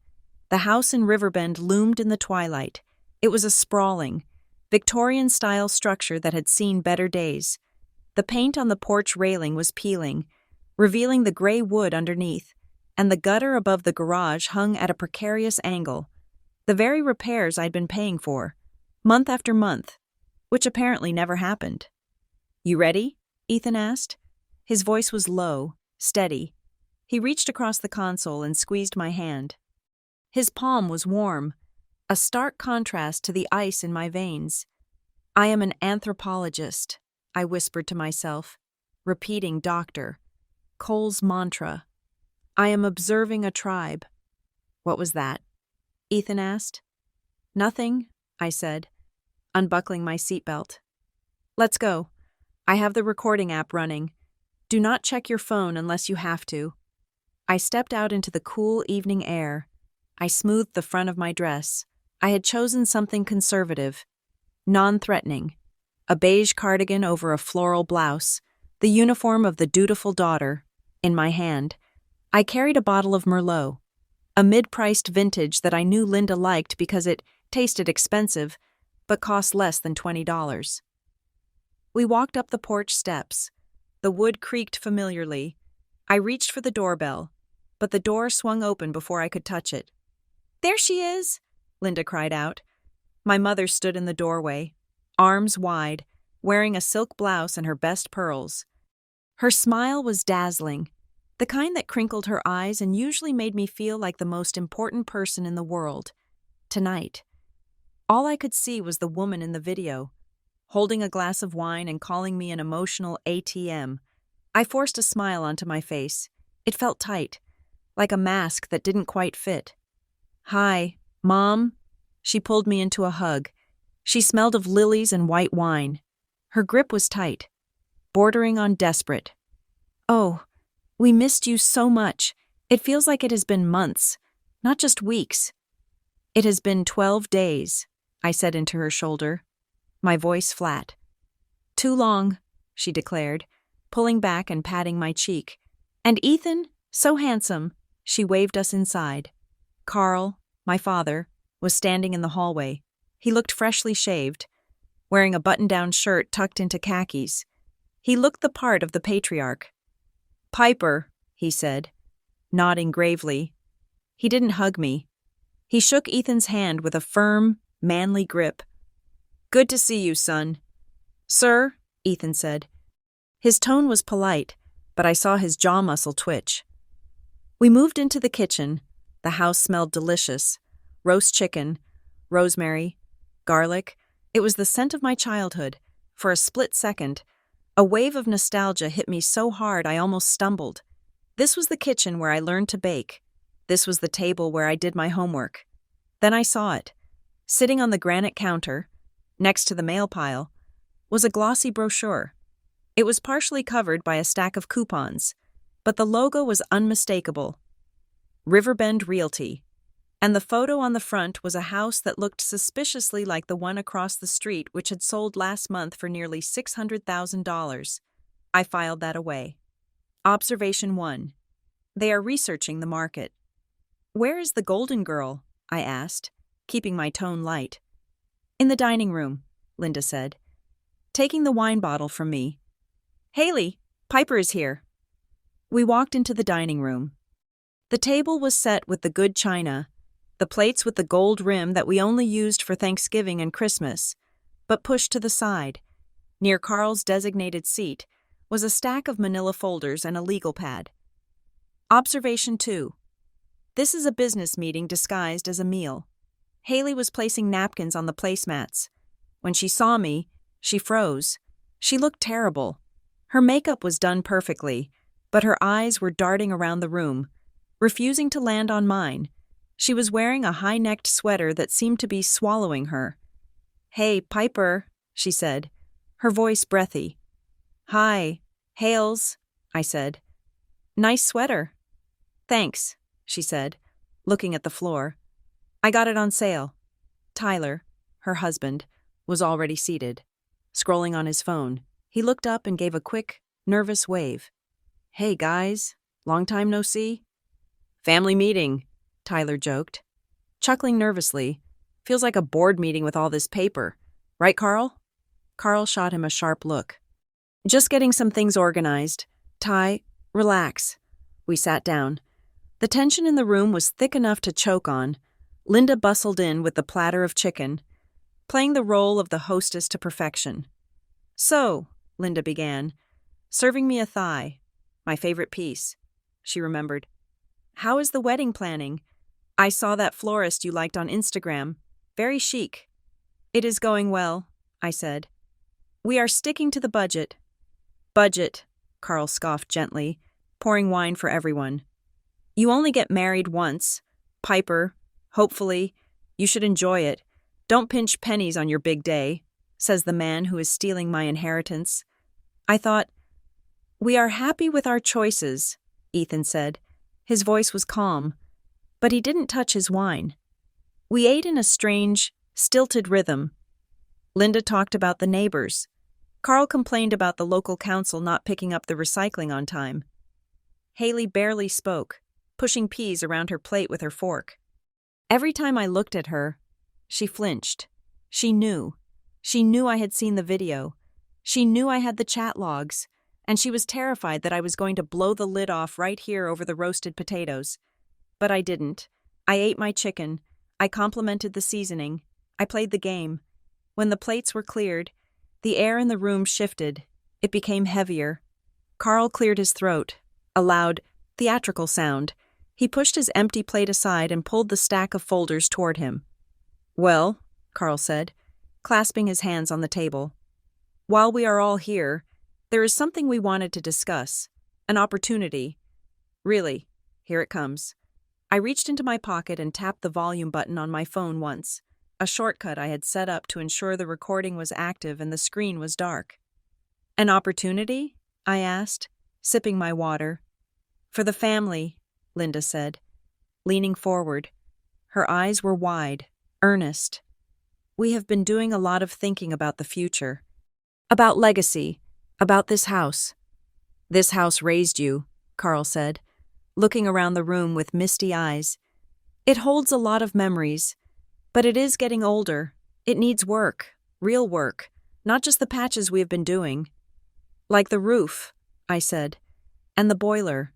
The house in Riverbend loomed in the twilight. It was a sprawling, Victorian-style structure that had seen better days. The paint on the porch railing was peeling, revealing the gray wood underneath, and the gutter above the garage hung at a precarious angle. The very repairs I'd been paying for, month after month, which apparently never happened. "You ready?" Ethan asked. His voice was low, steady. He reached across the console and squeezed my hand. His palm was warm, a stark contrast to the ice in my veins. "I am an anthropologist," I whispered to myself, repeating Dr. Cole's mantra. "I am observing a tribe." "What was that?" Ethan asked. "Nothing," I said, unbuckling my seatbelt. "Let's go. I have the recording app running. Do not check your phone unless you have to." I stepped out into the cool evening air. I smoothed the front of my dress. I had chosen something conservative, non-threatening, a beige cardigan over a floral blouse, the uniform of the dutiful daughter, in my hand. I carried a bottle of Merlot, a mid-priced vintage that I knew Linda liked because it tasted expensive, but cost less than $20. We walked up the porch steps. The wood creaked familiarly. I reached for the doorbell, but the door swung open before I could touch it. "There she is!" Linda cried out. My mother stood in the doorway, arms wide, wearing a silk blouse and her best pearls. Her smile was dazzling, the kind that crinkled her eyes and usually made me feel like the most important person in the world. Tonight, all I could see was the woman in the video, holding a glass of wine and calling me an emotional ATM. I forced a smile onto my face. It felt tight, like a mask that didn't quite fit. "Hi, Mom." She pulled me into a hug. She smelled of lilies and white wine. Her grip was tight, bordering on desperate. "Oh, we missed you so much. It feels like it has been months, not just weeks." "It has been 12 days, I said into her shoulder, my voice flat. "Too long," she declared, pulling back and patting my cheek. "And Ethan, so handsome." She waved us inside. Carl, my father, was standing in the hallway. He looked freshly shaved, wearing a button-down shirt tucked into khakis. He looked the part of the patriarch. "Piper," he said, nodding gravely. He didn't hug me. He shook Ethan's hand with a firm, manly grip. "Good to see you, son." "Sir," Ethan said. His tone was polite, but I saw his jaw muscle twitch. We moved into the kitchen. The house smelled delicious. Roast chicken, rosemary, garlic. It was the scent of my childhood. For a split second, a wave of nostalgia hit me so hard I almost stumbled. This was the kitchen where I learned to bake. This was the table where I did my homework. Then I saw it. Sitting on the granite counter, next to the mail pile, was a glossy brochure. It was partially covered by a stack of coupons, but the logo was unmistakable. Riverbend Realty. And the photo on the front was a house that looked suspiciously like the one across the street, which had sold last month for nearly $600,000. I filed that away. Observation 1. They are researching the market. Where is the golden girl? I asked, keeping my tone light. In the dining room, Linda said, taking the wine bottle from me. Haley, Piper is here. We walked into the dining room. The table was set with the good china, the plates with the gold rim that we only used for Thanksgiving and Christmas, but pushed to the side. Near Carl's designated seat was a stack of manila folders and a legal pad. Observation 2. This is a business meeting disguised as a meal. Haley was placing napkins on the placemats. When she saw me, she froze. She looked terrible. Her makeup was done perfectly, but her eyes were darting around the room, refusing to land on mine. She was wearing a high-necked sweater that seemed to be swallowing her. Hey, Piper, she said, her voice breathy. Hi, Hales, I said. Nice sweater. Thanks, she said, looking at the floor. I got it on sale. Tyler, her husband, was already seated. Scrolling on his phone, he looked up and gave a quick, nervous wave. Hey, guys, long time no see? Family meeting, Tyler joked. Chuckling nervously, feels like a board meeting with all this paper. Right, Carl? Carl shot him a sharp look. Just getting some things organized. Ty, relax. We sat down. The tension in the room was thick enough to choke on. Linda bustled in with the platter of chicken, playing the role of the hostess to perfection. So, Linda began, serving me a thigh, my favorite piece. She remembered. How is the wedding planning? I saw that florist you liked on Instagram. Very chic. It is going well, I said. We are sticking to the budget. Budget, Carl scoffed gently, pouring wine for everyone. You only get married once. Piper, hopefully, you should enjoy it. Don't pinch pennies on your big day, says the man who is stealing my inheritance. I thought, we are happy with our choices, Ethan said. His voice was calm, but he didn't touch his wine. We ate in a strange, stilted rhythm. Linda talked about the neighbors. Carl complained about the local council not picking up the recycling on time. Haley barely spoke, pushing peas around her plate with her fork. Every time I looked at her, she flinched. She knew. She knew I had seen the video. She knew I had the chat logs, and she was terrified that I was going to blow the lid off right here over the roasted potatoes. But I didn't. I ate my chicken. I complimented the seasoning. I played the game. When the plates were cleared, the air in the room shifted. It became heavier. Carl cleared his throat, a loud, theatrical sound. He pushed his empty plate aside and pulled the stack of folders toward him. Well, Carl said, clasping his hands on the table. While we are all here, there is something we wanted to discuss. An opportunity. Really, here it comes. I reached into my pocket and tapped the volume button on my phone once, a shortcut I had set up to ensure the recording was active and the screen was dark. An opportunity? I asked, sipping my water. For the family, Linda said, leaning forward. Her eyes were wide, earnest. We have been doing a lot of thinking about the future. About legacy. About this house. This house raised you, Carl said, looking around the room with misty eyes. It holds a lot of memories, but it is getting older. It needs work, real work, not just the patches we have been doing. Like the roof, I said, and the boiler.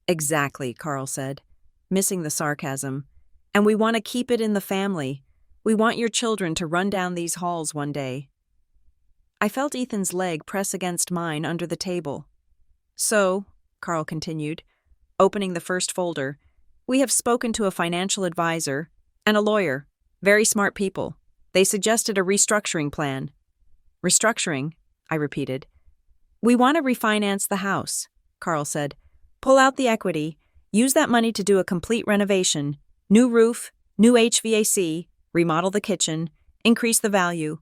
Exactly, Carl said, missing the sarcasm. And we want to keep it in the family. We want your children to run down these halls one day. I felt Ethan's leg press against mine under the table. So, Carl continued, opening the first folder, we have spoken to a financial advisor and a lawyer, very smart people. They suggested a restructuring plan. Restructuring, I repeated. We want to refinance the house, Carl said. Pull out the equity, use that money to do a complete renovation, new roof, new HVAC, remodel the kitchen, increase the value.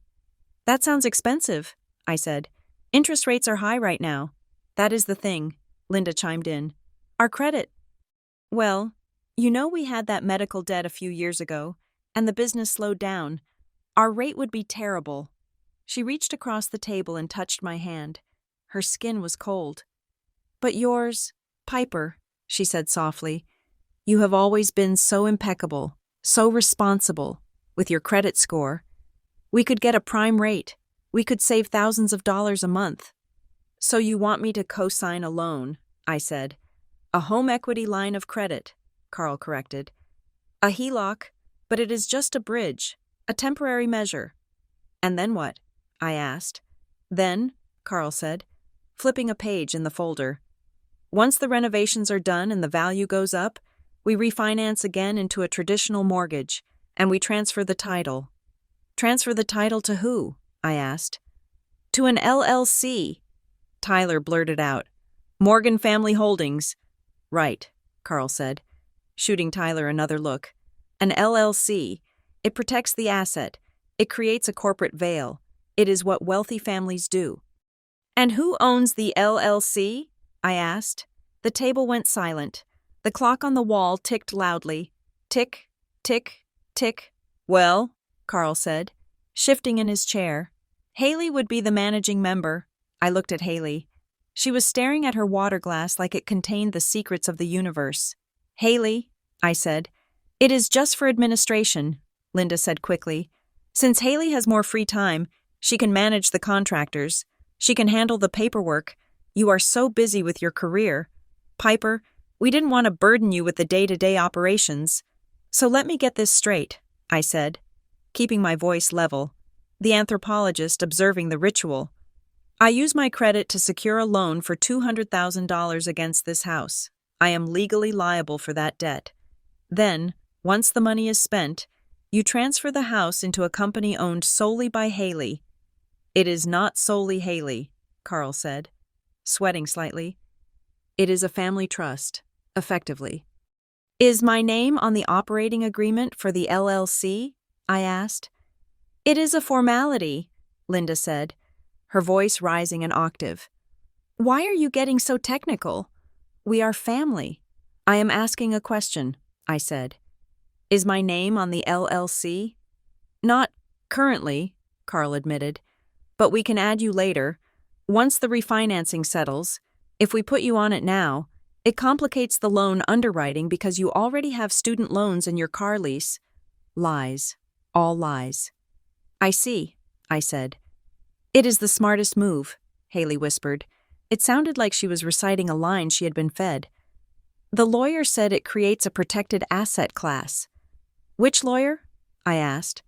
That sounds expensive, I said. Interest rates are high right now. That is the thing, Linda chimed in. Our credit. Well, You know we had that medical debt a few years ago, and the business slowed down. Our rate would be terrible. She reached across the table and touched my hand. Her skin was cold. But yours, Piper, she said softly. You have always been so impeccable, so responsible, with your credit score. We could get a prime rate. We could save thousands of dollars a month. So you want me to co-sign a loan, I said. A home equity line of credit, Carl corrected. A HELOC, but it is just a bridge, a temporary measure. And then what? I asked. Then, Carl said, flipping a page in the folder. Once the renovations are done and the value goes up, we refinance again into a traditional mortgage, and we transfer the title. Transfer the title to who? I asked. To an LLC, Tyler blurted out. Morgan Family Holdings. Right, Carl said, shooting Tyler another look. An LLC. It protects the asset. It creates a corporate veil. It is what wealthy families do. And who owns the LLC? I asked. The table went silent. The clock on the wall ticked loudly. Tick, tick, tick. Well, Carl said, shifting in his chair. Haley would be the managing member. I looked at Haley. She was staring at her water glass like it contained the secrets of the universe. Haley, I said. It is just for administration, Linda said quickly. Since Haley has more free time, she can manage the contractors. She can handle the paperwork. You are so busy with your career. Piper, we didn't want to burden you with the day-to-day operations. So let me get this straight, I said, keeping my voice level, the anthropologist observing the ritual. I use my credit to secure a loan for $200,000 against this house. I am legally liable for that debt. Then, once the money is spent, you transfer the house into a company owned solely by Haley. It is not solely Haley, Carl said, sweating slightly. It is a family trust, effectively. Is my name on the operating agreement for the LLC? I asked. It is a formality, Linda said, her voice rising an octave. Why are you getting so technical? We are family. I am asking a question, I said. Is my name on the LLC? Not currently, Carl admitted, but we can add you later. Once the refinancing settles, if we put you on it now, it complicates the loan underwriting because you already have student loans and your car lease. Lies. All lies. I see, I said. It is the smartest move, Haley whispered. It sounded like she was reciting a line she had been fed. The lawyer said it creates a protected asset class. Which lawyer? I asked.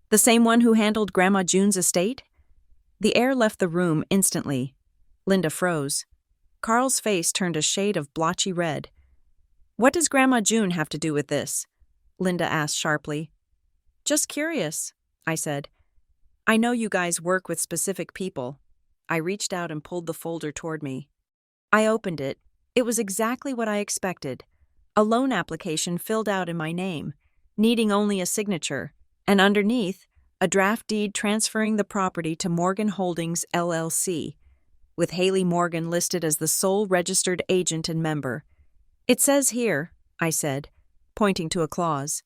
The same one who handled Grandma June's estate? The air left the room instantly. Linda froze. Carl's face turned a shade of blotchy red. What does Grandma June have to do with this? Linda asked sharply. Just curious, I said. I know you guys work with specific people. I reached out and pulled the folder toward me. I opened it. It was exactly what I expected. A loan application filled out in my name, needing only a signature, and underneath, a draft deed transferring the property to Morgan Holdings, LLC, with Haley Morgan listed as the sole registered agent and member. It says here, I said, pointing to a clause,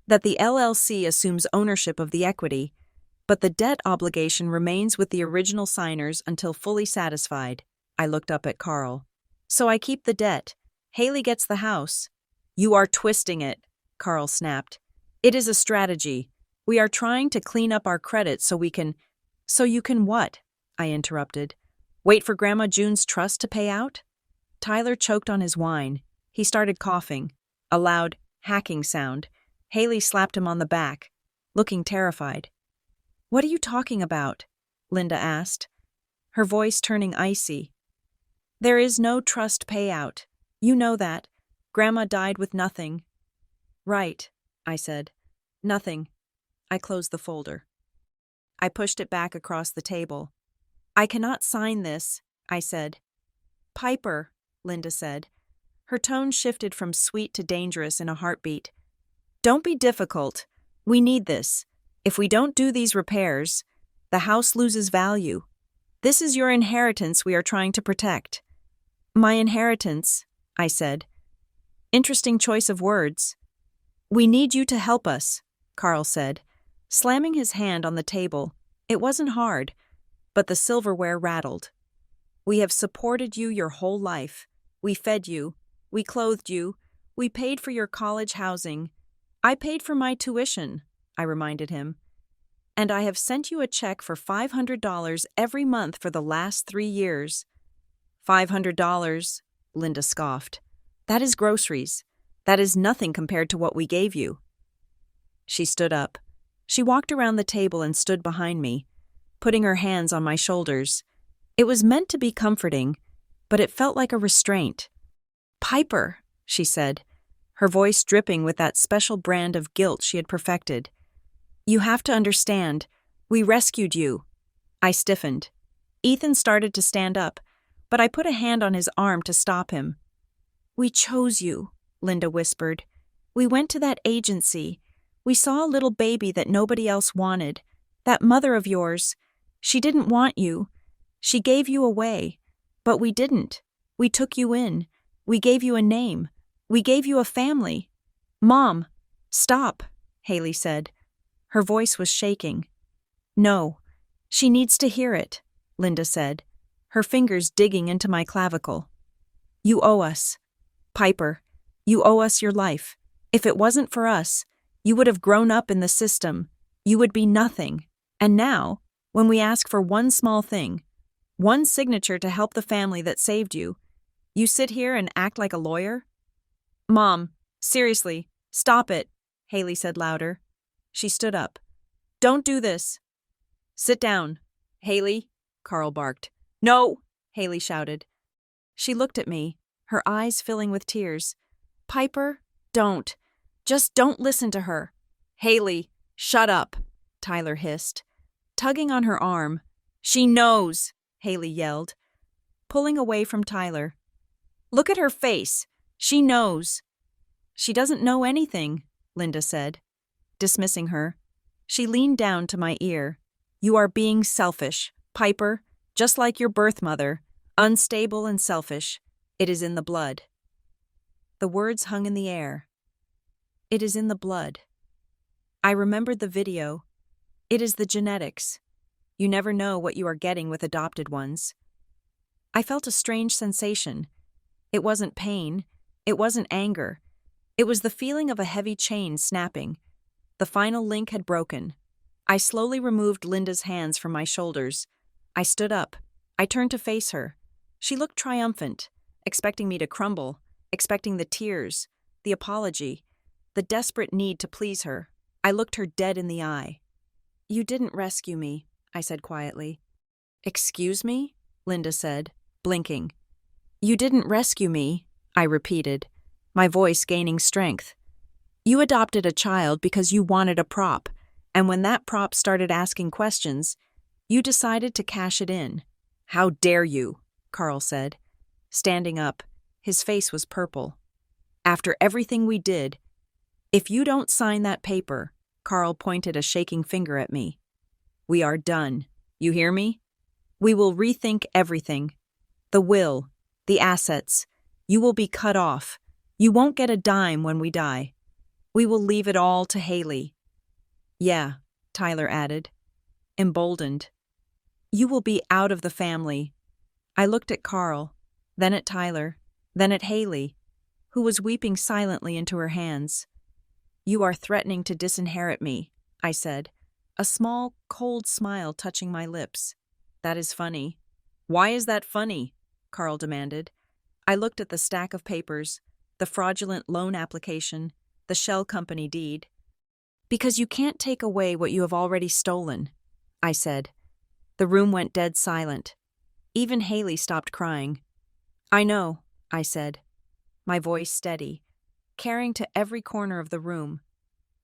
that the LLC assumes ownership of the equity, but the debt obligation remains with the original signers until fully satisfied. I looked up at Carl. So I keep the debt. Haley gets the house. You are twisting it, Carl snapped. It is a strategy. We are trying to clean up our credit so we can... So you can what? I interrupted. Wait for Grandma June's trust to pay out? Tyler choked on his wine. He started coughing. A loud, hacking sound. Haley slapped him on the back, looking terrified. What are you talking about? Linda asked, her voice turning icy. There is no trust payout. You know that. Grandma died with nothing. Right, I said. Nothing. I closed the folder. I pushed it back across the table. I cannot sign this, I said. Piper, Linda said. Her tone shifted from sweet to dangerous in a heartbeat. Don't be difficult. We need this. If we don't do these repairs, the house loses value. This is your inheritance we are trying to protect. My inheritance, I said. Interesting choice of words. We need you to help us, Carl said, slamming his hand on the table. It wasn't hard, but the silverware rattled. We have supported you your whole life. We fed you. We clothed you. We paid for your college housing. I paid for my tuition, I reminded him. And I have sent you a check for $500 every month for the last 3 years. $500, Linda scoffed. That is groceries. That is nothing compared to what we gave you. She stood up. She walked around the table and stood behind me, putting her hands on my shoulders. It was meant to be comforting, but it felt like a restraint. Piper, she said, her voice dripping with that special brand of guilt she had perfected. You have to understand. We rescued you. I stiffened. Ethan started to stand up, but I put a hand on his arm to stop him. We chose you, Linda whispered. We went to that agency. We saw a little baby that nobody else wanted. That mother of yours. She didn't want you. She gave you away. But we didn't. We took you in. We gave you a name. We gave you a family. Mom, stop, Haley said. Her voice was shaking. No, she needs to hear it, Linda said, her fingers digging into my clavicle. You owe us. Piper, you owe us your life. If it wasn't for us, you would have grown up in the system. You would be nothing. And now, when we ask for one small thing, one signature to help the family that saved you, you sit here and act like a lawyer? Mom, seriously, stop it, Haley said louder. She stood up. Don't do this. Sit down, Haley, Carl barked. No, Haley shouted. She looked at me, her eyes filling with tears. Piper, don't. Just don't listen to her. Haley, shut up, Tyler hissed, tugging on her arm. She knows, Haley yelled, pulling away from Tyler. Look at her face. She knows. She doesn't know anything, Linda said. Dismissing her, she leaned down to my ear. You are being selfish, Piper, just like your birth mother, unstable and selfish. It is in the blood. The words hung in the air. It is in the blood. I remembered the video. It is the genetics. You never know what you are getting with adopted ones. I felt a strange sensation. It wasn't pain. It wasn't anger. It was the feeling of a heavy chain snapping. The final link had broken. I slowly removed Linda's hands from my shoulders. I stood up. I turned to face her. She looked triumphant, expecting me to crumble, expecting the tears, the apology, the desperate need to please her. I looked her dead in the eye. You didn't rescue me, I said quietly. Excuse me? Linda said, blinking. You didn't rescue me, I repeated, my voice gaining strength. You adopted a child because you wanted a prop, and when that prop started asking questions, you decided to cash it in. How dare you, Carl said. Standing up, his face was purple. After everything we did, if you don't sign that paper, Carl pointed a shaking finger at me. We are done. You hear me? We will rethink everything. The will, the assets. You will be cut off. You won't get a dime when we die. We will leave it all to Haley. Yeah, Tyler added, emboldened. You will be out of the family. I looked at Carl, then at Tyler, then at Haley, who was weeping silently into her hands. You are threatening to disinherit me, I said, a small, cold smile touching my lips. That is funny. Why is that funny? Carl demanded. I looked at the stack of papers, the fraudulent loan application, the shell company deed. Because you can't take away what you have already stolen, I said. The room went dead silent. Even Haley stopped crying. I know, I said, my voice steady, carrying to every corner of the room.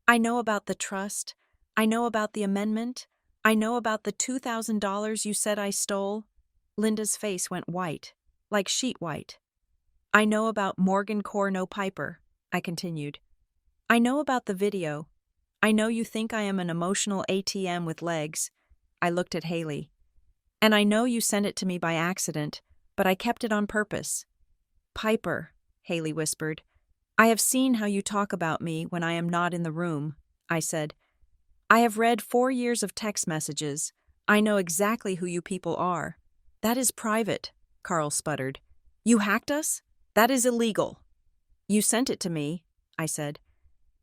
I know about the trust. I know about the amendment. I know about the $2,000 you said I stole. Linda's face went white, like sheet white. I know about Morgan Corno Piper, I continued. I know about the video. I know you think I am an emotional ATM with legs. I looked at Haley. And I know you sent it to me by accident, but I kept it on purpose. Piper, Haley whispered. I have seen how you talk about me when I am not in the room, I said. I have read 4 years of text messages. I know exactly who you people are. That is private, Carl sputtered. You hacked us? That is illegal. You sent it to me, I said.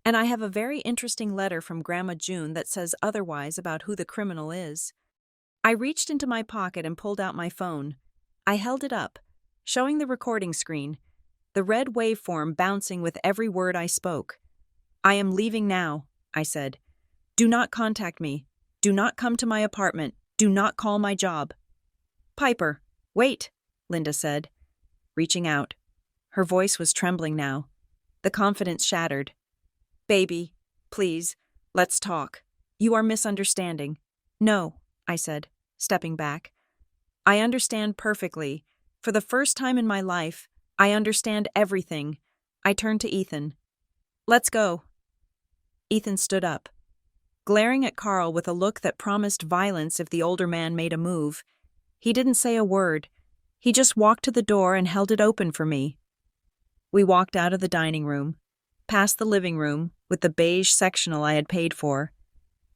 And I have a very interesting letter from Grandma June that says otherwise about who the criminal is. I reached into my pocket and pulled out my phone. I held it up, showing the recording screen, the red waveform bouncing with every word I spoke. I am leaving now, I said. Do not contact me. Do not come to my apartment. Do not call my job. Piper, wait, Linda said, reaching out. Her voice was trembling now. The confidence shattered. Baby, please, let's talk. You are misunderstanding. No, I said, stepping back. I understand perfectly. For the first time in my life, I understand everything. I turned to Ethan. Let's go. Ethan stood up, glaring at Carl with a look that promised violence if the older man made a move. He didn't say a word. He just walked to the door and held it open for me. We walked out of the dining room, past the living room with the beige sectional I had paid for,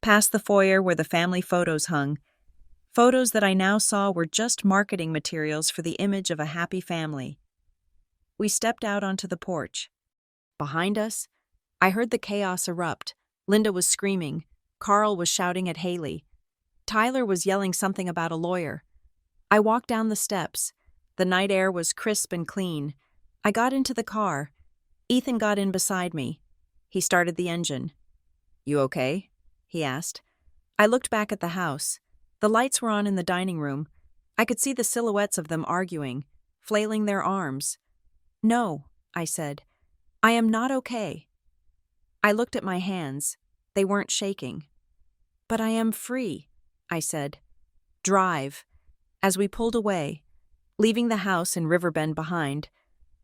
past the foyer where the family photos hung, photos that I now saw were just marketing materials for the image of a happy family. We stepped out onto the porch. Behind us, I heard the chaos erupt. Linda was screaming. Carl was shouting at Haley. Tyler was yelling something about a lawyer. I walked down the steps. The night air was crisp and clean. I got into the car. Ethan got in beside me. He started the engine. You okay? He asked. I looked back at the house. The lights were on in the dining room. I could see the silhouettes of them arguing, flailing their arms. No, I said. I am not okay. I looked at my hands. They weren't shaking. But I am free, I said. Drive. As we pulled away, leaving the house in Riverbend behind,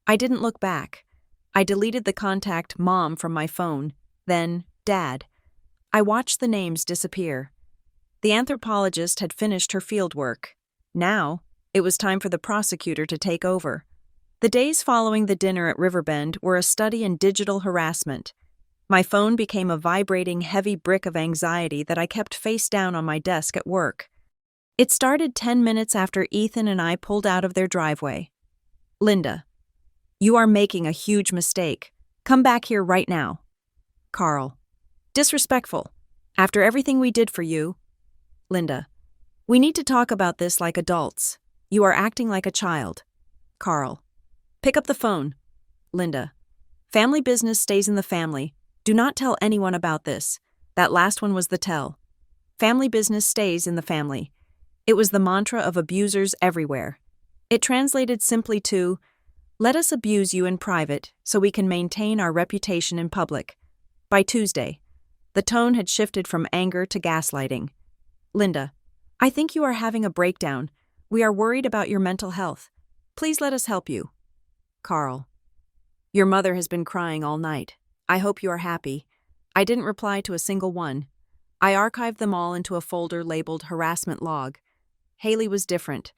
I didn't look back. I deleted the contact Mom from my phone, then Dad. I watched the names disappear. The anthropologist had finished her fieldwork. Now, it was time for the prosecutor to take over. The days following the dinner at Riverbend were a study in digital harassment. My phone became a vibrating, heavy brick of anxiety that I kept face down on my desk at work. It started 10 minutes after Ethan and I pulled out of their driveway. Linda, you are making a huge mistake. Come back here right now. Carl, disrespectful. After everything we did for you. Linda, we need to talk about this like adults. You are acting like a child. Carl, pick up the phone. Linda, family business stays in the family. Do not tell anyone about this. That last one was the tell. Family business stays in the family. It was the mantra of abusers everywhere. It translated simply to, let us abuse you in private so we can maintain our reputation in public. By Tuesday, the tone had shifted from anger to gaslighting. Linda, I think you are having a breakdown. We are worried about your mental health. Please let us help you. Carl, your mother has been crying all night. I hope you are happy. I didn't reply to a single one. I archived them all into a folder labeled harassment log. Haley was different.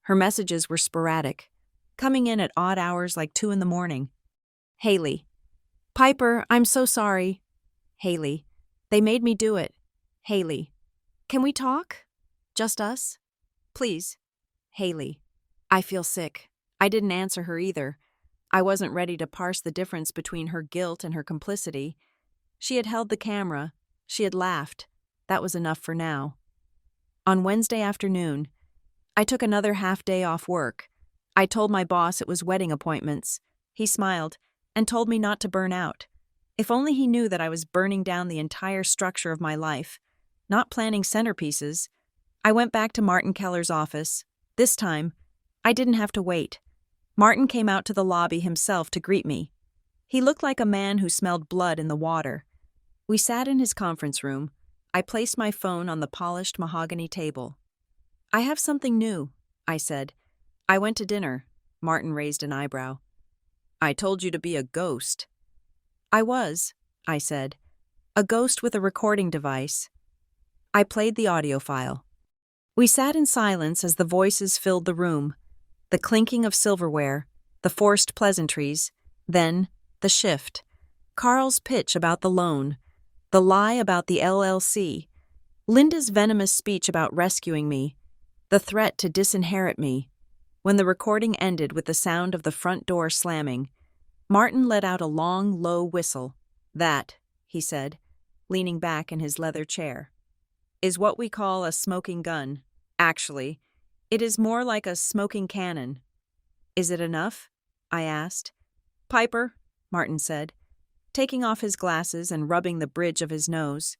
Her messages were sporadic, coming in at odd hours like 2 a.m. Haley, Piper, I'm so sorry. Haley, they made me do it. Haley, can we talk? Just us? Please. Haley, I feel sick. I didn't answer her either. I wasn't ready to parse the difference between her guilt and her complicity. She had held the camera. She had laughed. That was enough for now. On Wednesday afternoon, I took another half-day off work. I told my boss it was wedding appointments. He smiled and told me not to burn out. If only he knew that I was burning down the entire structure of my life, not planning centerpieces. I went back to Martin Keller's office. This time, I didn't have to wait. Martin came out to the lobby himself to greet me. He looked like a man who smelled blood in the water. We sat in his conference room. I placed my phone on the polished mahogany table. I have something new, I said. I went to dinner. Martin raised an eyebrow. I told you to be a ghost. I was, I said. A ghost with a recording device. I played the audio file. We sat in silence as the voices filled the room. The clinking of silverware, the forced pleasantries, then the shift, Carl's pitch about the loan, the lie about the LLC, Linda's venomous speech about rescuing me, the threat to disinherit me. When the recording ended with the sound of the front door slamming, Martin let out a long, low whistle. That, he said, leaning back in his leather chair, is what we call a smoking gun. Actually, it is more like a smoking cannon. Is it enough? I asked. Piper, Martin said, taking off his glasses and rubbing the bridge of his nose.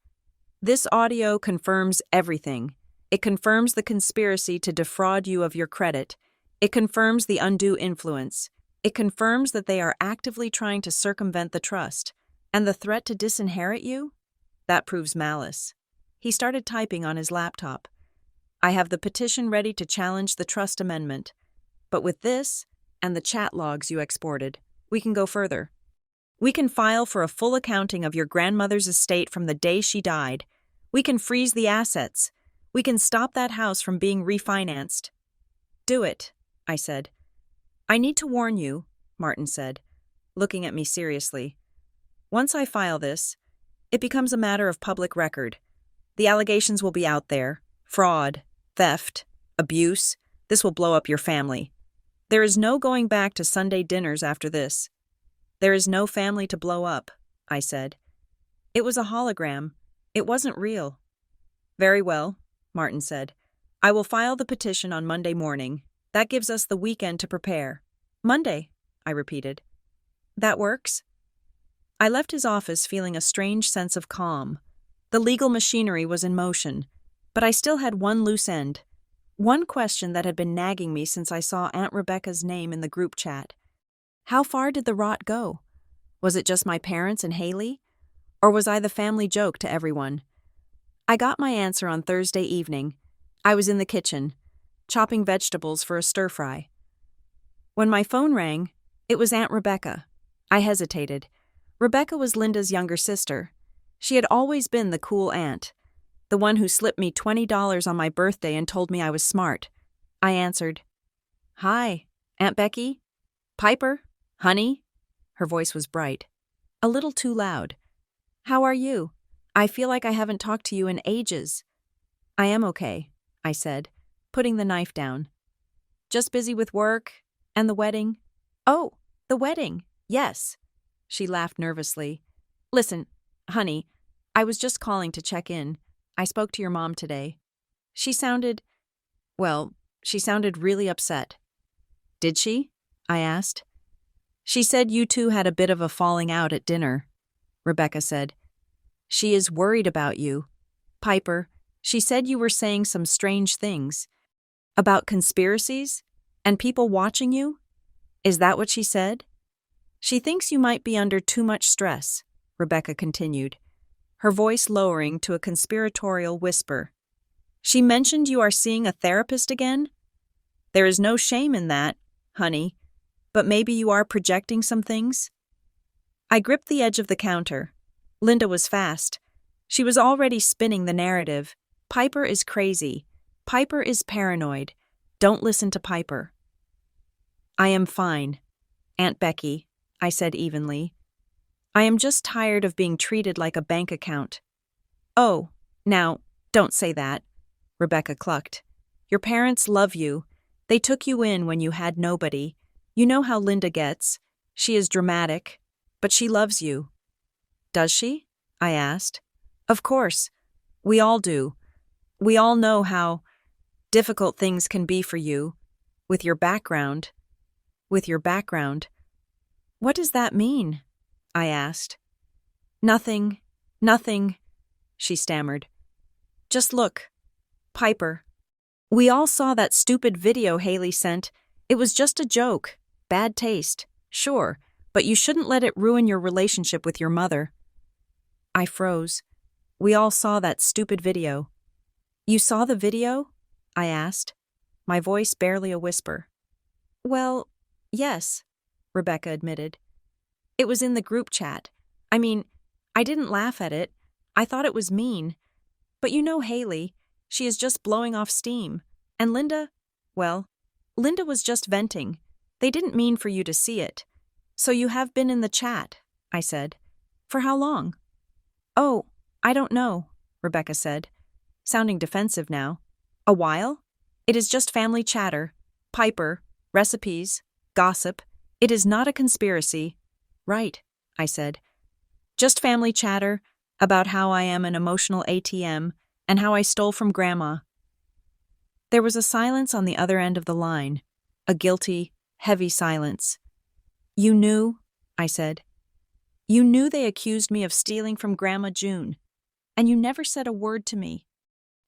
This audio confirms everything. It confirms the conspiracy to defraud you of your credit. It confirms the undue influence. It confirms that they are actively trying to circumvent the trust. And the threat to disinherit you? That proves malice. He started typing on his laptop. I have the petition ready to challenge the trust amendment. But with this, and the chat logs you exported, we can go further. We can file for a full accounting of your grandmother's estate from the day she died. We can freeze the assets. We can stop that house from being refinanced. Do it, I said. I need to warn you, Martin said, looking at me seriously. Once I file this, it becomes a matter of public record. The allegations will be out there. Fraud, theft, abuse. This will blow up your family. There is no going back to Sunday dinners after this. There is no family to blow up, I said. It was a hologram. It wasn't real. Very well, Martin said. I will file the petition on Monday morning. That gives us the weekend to prepare. Monday, I repeated. That works? I left his office feeling a strange sense of calm. The legal machinery was in motion, but I still had one loose end. One question that had been nagging me since I saw Aunt Rebecca's name in the group chat. How far did the rot go? Was it just my parents and Haley? Or was I the family joke to everyone? I got my answer on Thursday evening. I was in the kitchen, chopping vegetables for a stir-fry. When my phone rang, it was Aunt Rebecca. I hesitated. Rebecca was Linda's younger sister. She had always been the cool aunt, the one who slipped me $20 on my birthday and told me I was smart. I answered, Hi, Aunt Becky? Piper? Honey? Her voice was bright. A little too loud. How are you? I feel like I haven't talked to you in ages. I am okay, I said, putting the knife down. Just busy with work and the wedding. Oh, the wedding, yes. She laughed nervously. Listen, honey, I was just calling to check in. I spoke to your mom today. She sounded really upset. Did she? I asked. She said you two had a bit of a falling out at dinner, Rebecca said. She is worried about you. Piper, she said you were saying some strange things. About conspiracies? And people watching you? Is that what she said? She thinks you might be under too much stress, Rebecca continued, her voice lowering to a conspiratorial whisper. She mentioned you are seeing a therapist again? There is no shame in that, honey, but maybe you are projecting some things? I gripped the edge of the counter. Linda was fast. She was already spinning the narrative. Piper is crazy. Piper is paranoid. Don't listen to Piper. I am fine, Aunt Becky, I said evenly. I am just tired of being treated like a bank account. Oh, now, don't say that, Rebecca clucked. Your parents love you. They took you in when you had nobody. You know how Linda gets. She is dramatic, but she loves you. Does she? I asked. Of course. We all do. We all know how difficult things can be for you, with your background. With your background. What does that mean? I asked. Nothing, she stammered. Just look. Piper. We all saw that stupid video Haley sent. It was just a joke. Bad taste. Sure, but you shouldn't let it ruin your relationship with your mother. I froze. We all saw that stupid video. You saw the video? I asked, my voice barely a whisper. Well, yes, Rebecca admitted. It was in the group chat. I mean, I didn't laugh at it. I thought it was mean. But you know Haley, she is just blowing off steam. And Linda was just venting. They didn't mean for you to see it. So you have been in the chat, I said. For how long? Oh, I don't know, Rebecca said, sounding defensive now. A while? It is just family chatter, Piper, recipes, gossip. It is not a conspiracy. Right, I said. Just family chatter about how I am an emotional ATM and how I stole from Grandma. There was a silence on the other end of the line, a guilty, heavy silence. You knew, I said. You knew they accused me of stealing from Grandma June, and you never said a word to me.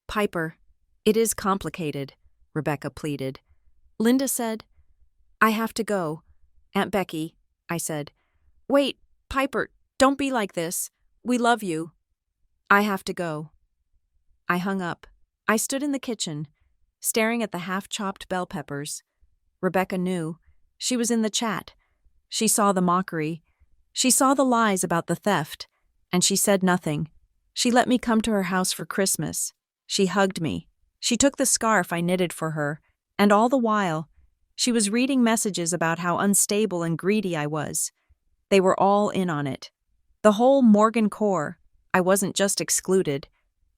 Piper, it is complicated, Rebecca pleaded. Linda said, I have to go. Aunt Becky, I said. Wait, Piper, don't be like this. We love you. I have to go. I hung up. I stood in the kitchen, staring at the half-chopped bell peppers. Rebecca knew. She was in the chat. She saw the mockery. She saw the lies about the theft, and she said nothing. She let me come to her house for Christmas. She hugged me. She took the scarf I knitted for her, and all the while, she was reading messages about how unstable and greedy I was. They were all in on it. The whole Morgan core. I wasn't just excluded.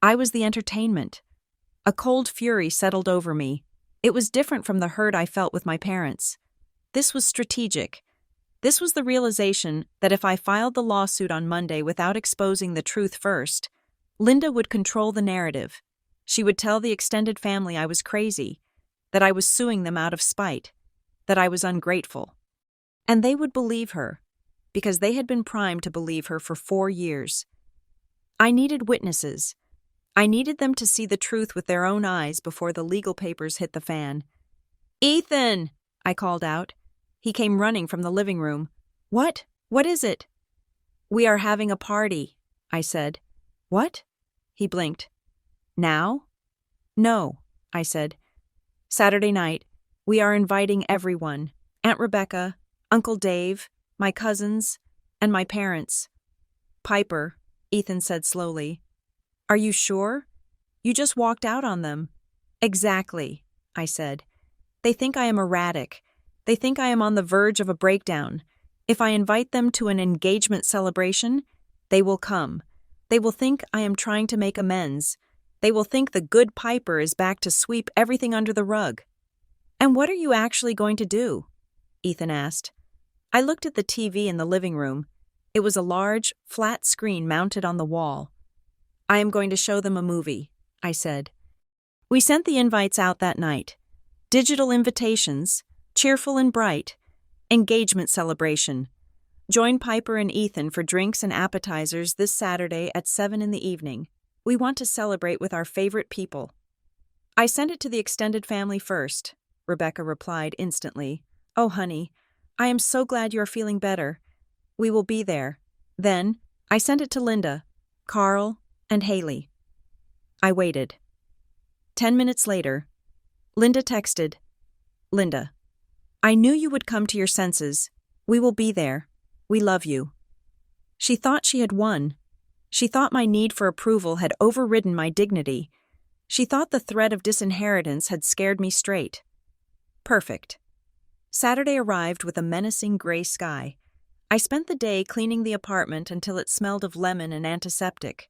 I was the entertainment. A cold fury settled over me. It was different from the hurt I felt with my parents. This was strategic. This was the realization that if I filed the lawsuit on Monday without exposing the truth first, Linda would control the narrative. She would tell the extended family I was crazy, that I was suing them out of spite, that I was ungrateful. And they would believe her, because they had been primed to believe her for 4 years. I needed witnesses. I needed them to see the truth with their own eyes before the legal papers hit the fan. Ethan! I called out. He came running from the living room. What? What is it? We are having a party, I said. What? He blinked. Now? No, I said. Saturday night. We are inviting everyone. Aunt Rebecca, Uncle Dave, my cousins, and my parents. Piper, Ethan said slowly. Are you sure? You just walked out on them. Exactly, I said. They think I am erratic. They think I am on the verge of a breakdown. If I invite them to an engagement celebration, they will come. They will think I am trying to make amends. They will think the good Piper is back to sweep everything under the rug. And what are you actually going to do? Ethan asked. I looked at the TV in the living room. It was a large, flat screen mounted on the wall. I am going to show them a movie, I said. We sent the invites out that night. Digital invitations, cheerful and bright, engagement celebration. Join Piper and Ethan for drinks and appetizers this Saturday at 7 in the evening. We want to celebrate with our favorite people. I sent it to the extended family first, Rebecca replied instantly. Oh, honey, I am so glad you are feeling better. We will be there. Then, I sent it to Linda, Carl, and Haley. I waited. 10 minutes later, Linda texted, Linda, I knew you would come to your senses. We will be there. We love you. She thought she had won. She thought my need for approval had overridden my dignity. She thought the threat of disinheritance had scared me straight. Perfect. Saturday arrived with a menacing gray sky. I spent the day cleaning the apartment until it smelled of lemon and antiseptic.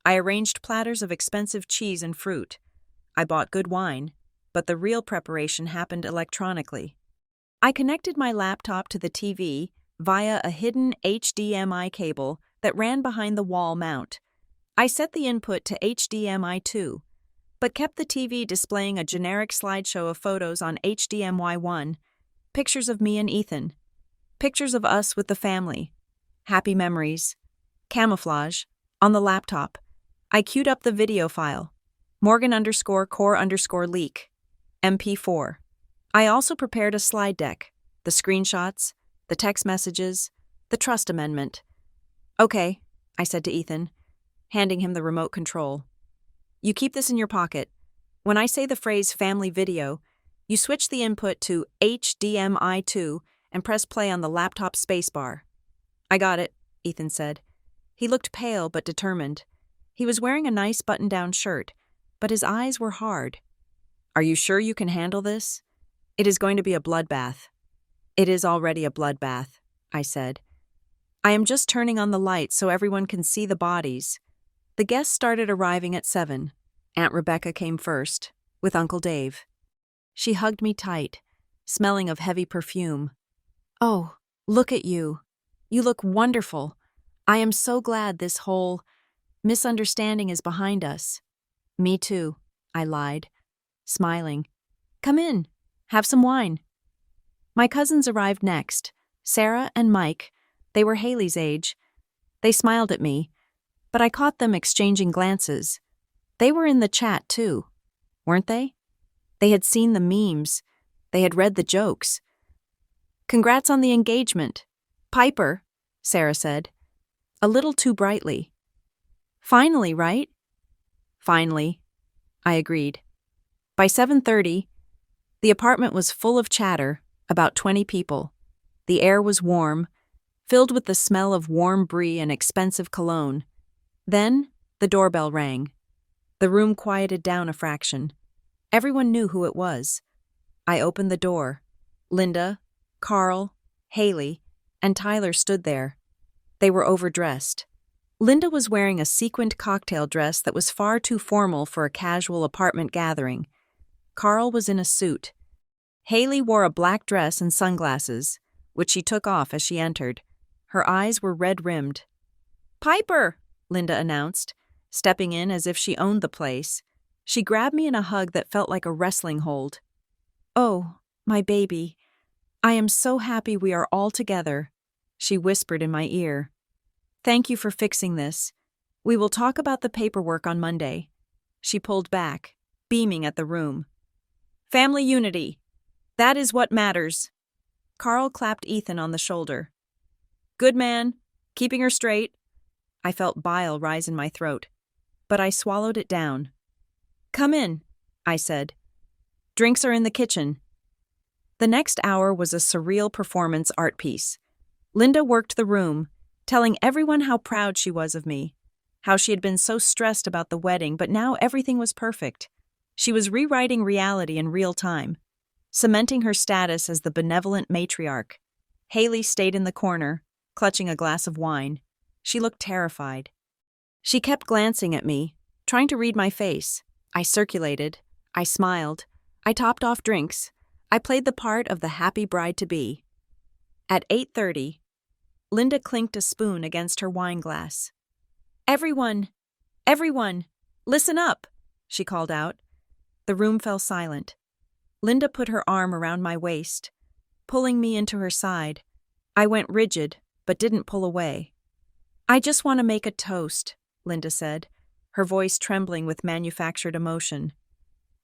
I arranged platters of expensive cheese and fruit. I bought good wine, but the real preparation happened electronically. I connected my laptop to the TV via a hidden HDMI cable that ran behind the wall mount. I set the input to HDMI 2, but kept the TV displaying a generic slideshow of photos on HDMI 1, pictures of me and Ethan, pictures of us with the family, happy memories, camouflage, on the laptop. I queued up the video file, Morgan_core_leak, MP4. I also prepared a slide deck, the screenshots, the text messages, the trust amendment. Okay, I said to Ethan, handing him the remote control. You keep this in your pocket. When I say the phrase family video, you switch the input to HDMI 2 and press play on the laptop spacebar. I got it, Ethan said. He looked pale but determined. He was wearing a nice button-down shirt, but his eyes were hard. Are you sure you can handle this? It is going to be a bloodbath. It is already a bloodbath, I said. I am just turning on the lights so everyone can see the bodies. The guests started arriving at 7. Aunt Rebecca came first, with Uncle Dave. She hugged me tight, smelling of heavy perfume. Oh, look at you. You look wonderful. I am so glad this whole misunderstanding is behind us. Me too, I lied, smiling. Come in, have some wine. My cousins arrived next, Sarah and Mike. They were Haley's age. They smiled at me, but I caught them exchanging glances. They were in the chat too, weren't they? They had seen the memes. They had read the jokes. Congrats on the engagement. Piper, Sarah said, a little too brightly. Finally, right? Finally, I agreed. By 7:30, the apartment was full of chatter, about 20 people. The air was warm, filled with the smell of warm brie and expensive cologne. Then, the doorbell rang. The room quieted down a fraction. Everyone knew who it was. I opened the door. Linda, Carl, Haley, and Tyler stood there. They were overdressed. Linda was wearing a sequined cocktail dress that was far too formal for a casual apartment gathering. Carl was in a suit. Haley wore a black dress and sunglasses, which she took off as she entered. Her eyes were red-rimmed. "Piper," Linda announced, stepping in as if she owned the place. She grabbed me in a hug that felt like a wrestling hold. "Oh, my baby. I am so happy we are all together," she whispered in my ear. "Thank you for fixing this. We will talk about the paperwork on Monday." She pulled back, beaming at the room. "Family unity. That is what matters." Carl clapped Ethan on the shoulder. "Good man. Keeping her straight." I felt bile rise in my throat, but I swallowed it down. "Come in," I said. "Drinks are in the kitchen." The next hour was a surreal performance art piece. Linda worked the room, telling everyone how proud she was of me, how she had been so stressed about the wedding, but now everything was perfect. She was rewriting reality in real time, cementing her status as the benevolent matriarch. Haley stayed in the corner, clutching a glass of wine. She looked terrified. She kept glancing at me, trying to read my face. I circulated. I smiled. I topped off drinks. I played the part of the happy bride-to-be. At 8:30, Linda clinked a spoon against her wine glass. Everyone, listen up," she called out. The room fell silent. Linda put her arm around my waist, pulling me into her side. I went rigid, but didn't pull away. "I just want to make a toast," Linda said, her voice trembling with manufactured emotion.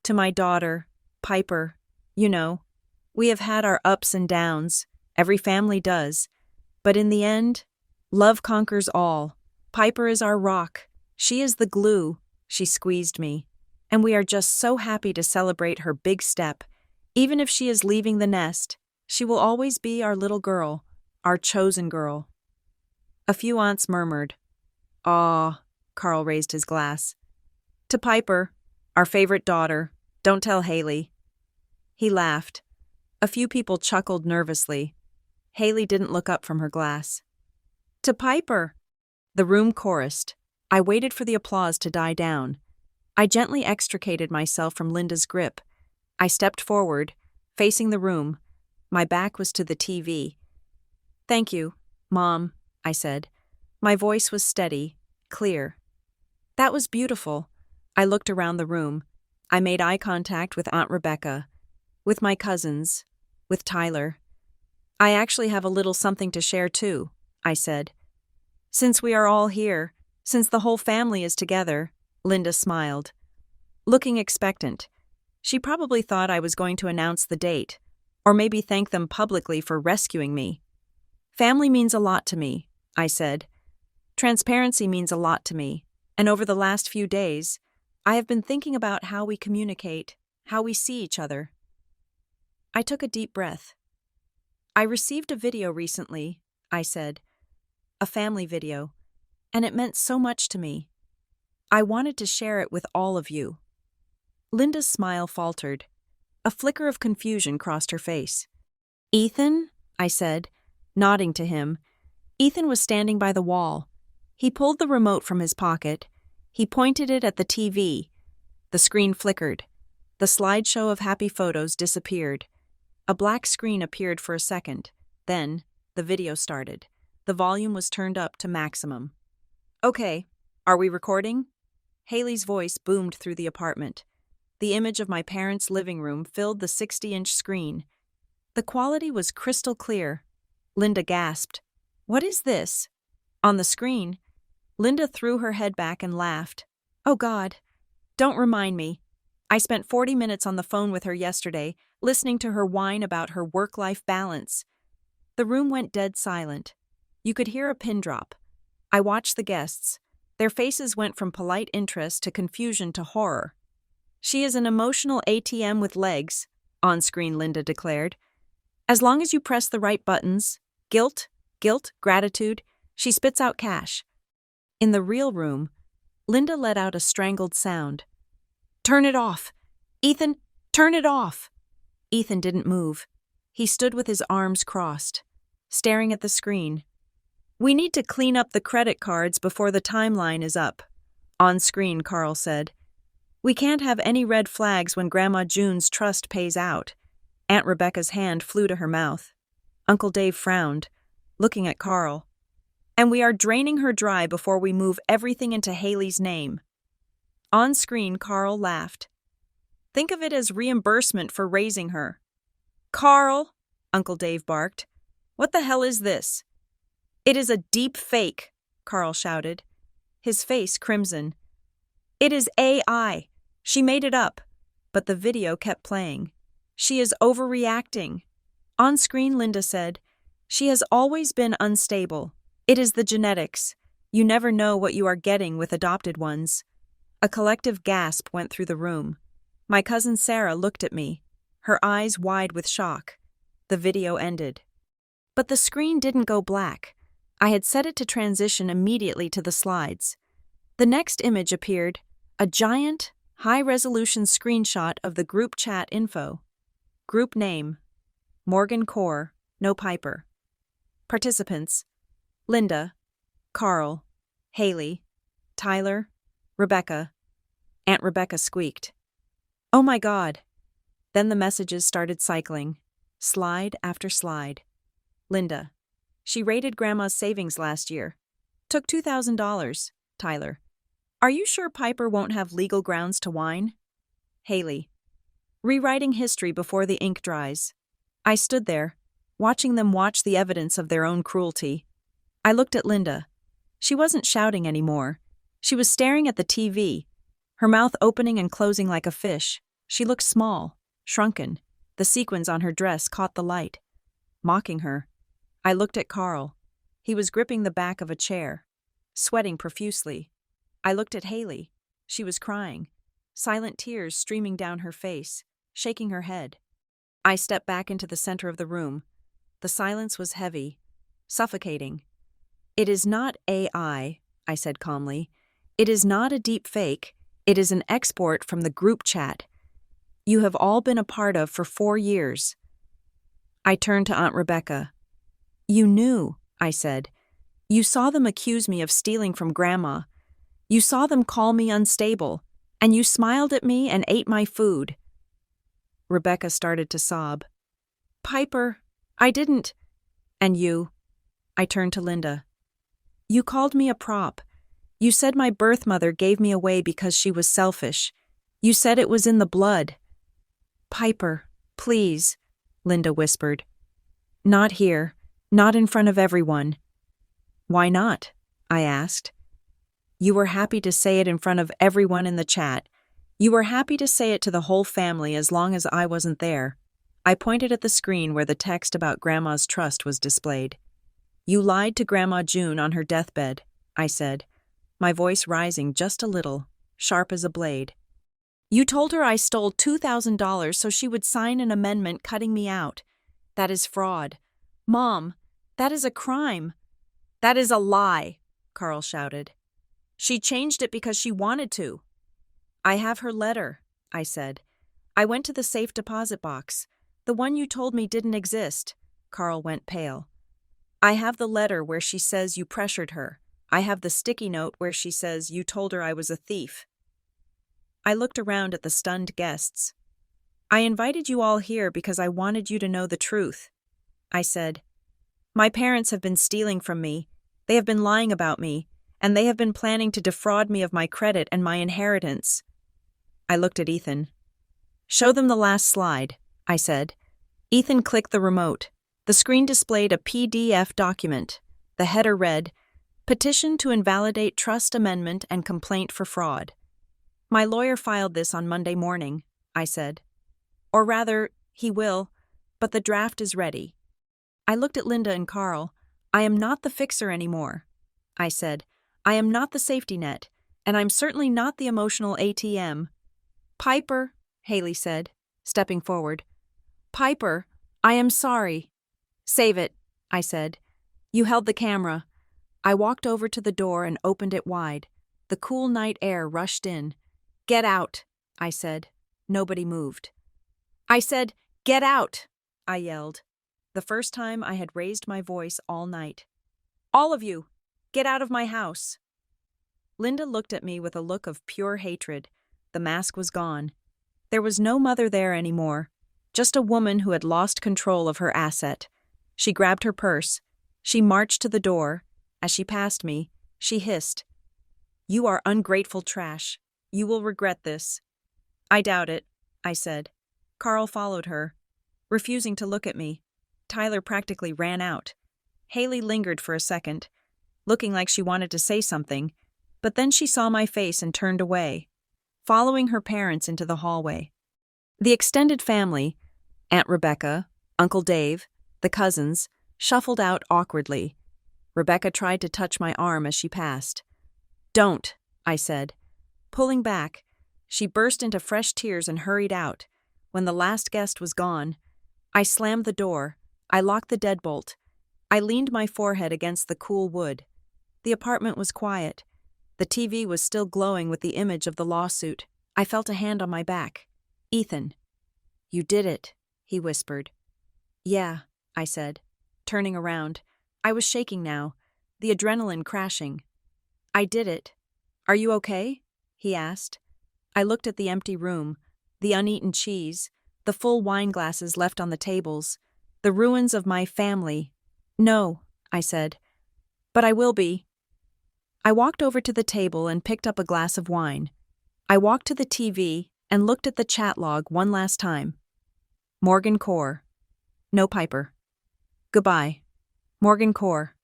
"To my daughter, Piper. You know, we have had our ups and downs. Every family does. But in the end, love conquers all. Piper is our rock. She is the glue." She squeezed me. "And we are just so happy to celebrate her big step. Even if she is leaving the nest, she will always be our little girl, our chosen girl." A few aunts murmured. "Aw," Carl raised his glass. "To Piper, our favorite daughter. Don't tell Haley." He laughed. A few people chuckled nervously. Haley didn't look up from her glass. "To Piper." The room chorused. I waited for the applause to die down. I gently extricated myself from Linda's grip. I stepped forward, facing the room. My back was to the TV. "Thank you, Mom," I said. My voice was steady, clear. "That was beautiful." I looked around the room. I made eye contact with Aunt Rebecca, with my cousins, with Tyler. "I actually have a little something to share too," I said. "Since we are all here, since the whole family is together," Linda smiled, looking expectant. She probably thought I was going to announce the date, or maybe thank them publicly for rescuing me. "Family means a lot to me," I said. "Transparency means a lot to me, and over the last few days, I have been thinking about how we communicate, how we see each other." I took a deep breath. "I received a video recently," I said. "A family video, and it meant so much to me. I wanted to share it with all of you." Linda's smile faltered. A flicker of confusion crossed her face. "Ethan?" I said. Nodding to him, Ethan was standing by the wall. He pulled the remote from his pocket. He pointed it at the TV. The screen flickered. The slideshow of happy photos disappeared. A black screen appeared for a second. Then, the video started. The volume was turned up to maximum. "Okay, are we recording?" Haley's voice boomed through the apartment. The image of my parents' living room filled the 60-inch screen. The quality was crystal clear. Linda gasped, "What is this?" On the screen, Linda threw her head back and laughed. "Oh God, don't remind me. I spent 40 minutes on the phone with her yesterday, listening to her whine about her work-life balance." The room went dead silent. You could hear a pin drop. I watched the guests. Their faces went from polite interest to confusion to horror. "She is an emotional ATM with legs," on-screen Linda declared. "As long as you press the right buttons, guilt, gratitude, she spits out cash." In the real room, Linda let out a strangled sound. "Turn it off! Ethan, turn it off!" Ethan didn't move. He stood with his arms crossed, staring at the screen. "We need to clean up the credit cards before the timeline is up," on screen Carl said. "We can't have any red flags when Grandma June's trust pays out." Aunt Rebecca's hand flew to her mouth. Uncle Dave frowned, looking at Carl. "And we are draining her dry before we move everything into Haley's name." On screen, Carl laughed. "Think of it as reimbursement for raising her." "Carl," Uncle Dave barked, "what the hell is this?" "It is a deep fake," Carl shouted, his face crimson. "It is AI. She made it up." But the video kept playing. "She is overreacting." On screen, Linda said, "She has always been unstable. It is the genetics. You never know what you are getting with adopted ones." A collective gasp went through the room. My cousin Sarah looked at me, her eyes wide with shock. The video ended. But the screen didn't go black. I had set it to transition immediately to the slides. The next image appeared, a giant, high-resolution screenshot of the group chat info. Group name: Morgan Core, no Piper. Participants: Linda, Carl, Haley, Tyler, Rebecca. Aunt Rebecca squeaked. "Oh my God." Then the messages started cycling, slide after slide. Linda: "She raided Grandma's savings last year. Took $2,000. Tyler: "Are you sure Piper won't have legal grounds to whine?" Haley: "Rewriting history before the ink dries." I stood there, watching them watch the evidence of their own cruelty. I looked at Linda. She wasn't shouting anymore. She was staring at the TV, her mouth opening and closing like a fish. She looked small, shrunken. The sequins on her dress caught the light. Mocking her, I looked at Carl. He was gripping the back of a chair, sweating profusely. I looked at Haley. She was crying, silent tears streaming down her face, shaking her head. I stepped back into the center of the room. The silence was heavy, suffocating. "It is not AI," I said calmly. "It is not a deep fake. It is an export from the group chat you have all been a part of for 4 years. I turned to Aunt Rebecca. "You knew," I said. "You saw them accuse me of stealing from Grandma. You saw them call me unstable, and you smiled at me and ate my food." Rebecca started to sob. "Piper, I didn't." "And you?" I turned to Linda. "You called me a prop. You said my birth mother gave me away because she was selfish. You said it was in the blood." "Piper, please," Linda whispered. "Not here. Not in front of everyone." "Why not?" I asked. "You were happy to say it in front of everyone in the chat. You were happy to say it to the whole family as long as I wasn't there." I pointed at the screen where the text about Grandma's trust was displayed. "You lied to Grandma June on her deathbed," I said, my voice rising just a little, sharp as a blade. "You told her I stole $2,000 so she would sign an amendment cutting me out. That is fraud. Mom, that is a crime." "That is a lie," Carl shouted. "She changed it because she wanted to." "I have her letter," I said. "I went to the safe deposit box. The one you told me didn't exist." Carl went pale. I have the letter where she says you pressured her. I have the sticky note where she says you told her I was a thief. I looked around at the stunned guests. I invited you all here because I wanted you to know the truth, I said. My parents have been stealing from me. They have been lying about me, and they have been planning to defraud me of my credit and my inheritance. I looked at Ethan. Show them the last slide, I said. Ethan clicked the remote. The screen displayed a PDF document. The header read, Petition to invalidate trust amendment and complaint for fraud. My lawyer filed this on Monday morning, I said. Or rather, he will, but the draft is ready. I looked at Linda and Carl. I am not the fixer anymore, I said. I am not the safety net, and I'm certainly not the emotional ATM. Piper, Haley said, stepping forward. Piper, I am sorry. Save it, I said. You held the camera. I walked over to the door and opened it wide. The cool night air rushed in. Get out, I said. Nobody moved. I said, get out, I yelled. The first time I had raised my voice all night. All of you, get out of my house. Linda looked at me with a look of pure hatred. The mask was gone. There was no mother there anymore, just a woman who had lost control of her asset. She grabbed her purse. She marched to the door. As she passed me, she hissed, You are ungrateful trash. You will regret this. I doubt it, I said. Carl followed her, refusing to look at me. Tyler practically ran out. Haley lingered for a second, looking like she wanted to say something, but then she saw my face and turned away, following her parents into the hallway. The extended family, Aunt Rebecca, Uncle Dave, the cousins, shuffled out awkwardly. Rebecca tried to touch my arm as she passed. Don't, I said. Pulling back, she burst into fresh tears and hurried out. When the last guest was gone, I slammed the door. I locked the deadbolt. I leaned my forehead against the cool wood. The apartment was quiet. The TV was still glowing with the image of the lawsuit. I felt a hand on my back. Ethan. You did it, he whispered. Yeah, I said, turning around. I was shaking now, the adrenaline crashing. I did it. Are you okay? He asked. I looked at the empty room, the uneaten cheese, the full wine glasses left on the tables, the ruins of my family. No, I said, but I will be. I walked over to the table and picked up a glass of wine. I walked to the TV and looked at the chat log one last time. Morgan Core. No Piper. Goodbye. Morgan Core,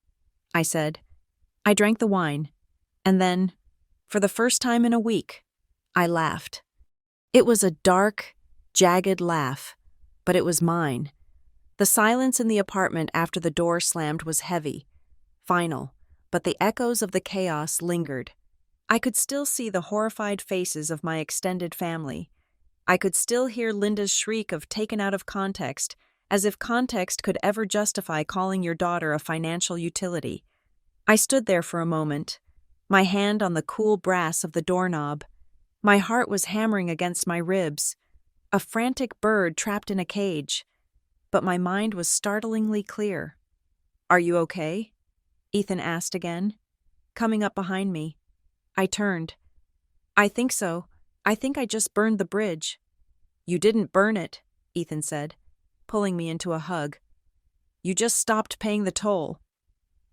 I said. I drank the wine, and then, for the first time in a week, I laughed. It was a dark, jagged laugh, but it was mine. The silence in the apartment after the door slammed was heavy, final, but the echoes of the chaos lingered. I could still see the horrified faces of my extended family. I could still hear Linda's shriek of taken out of context, as if context could ever justify calling your daughter a financial utility. I stood there for a moment, my hand on the cool brass of the doorknob. My heart was hammering against my ribs, a frantic bird trapped in a cage. But my mind was startlingly clear. Are you okay? Ethan asked again, coming up behind me. I turned. I think so. I think I just burned the bridge. You didn't burn it, Ethan said, pulling me into a hug. You just stopped paying the toll.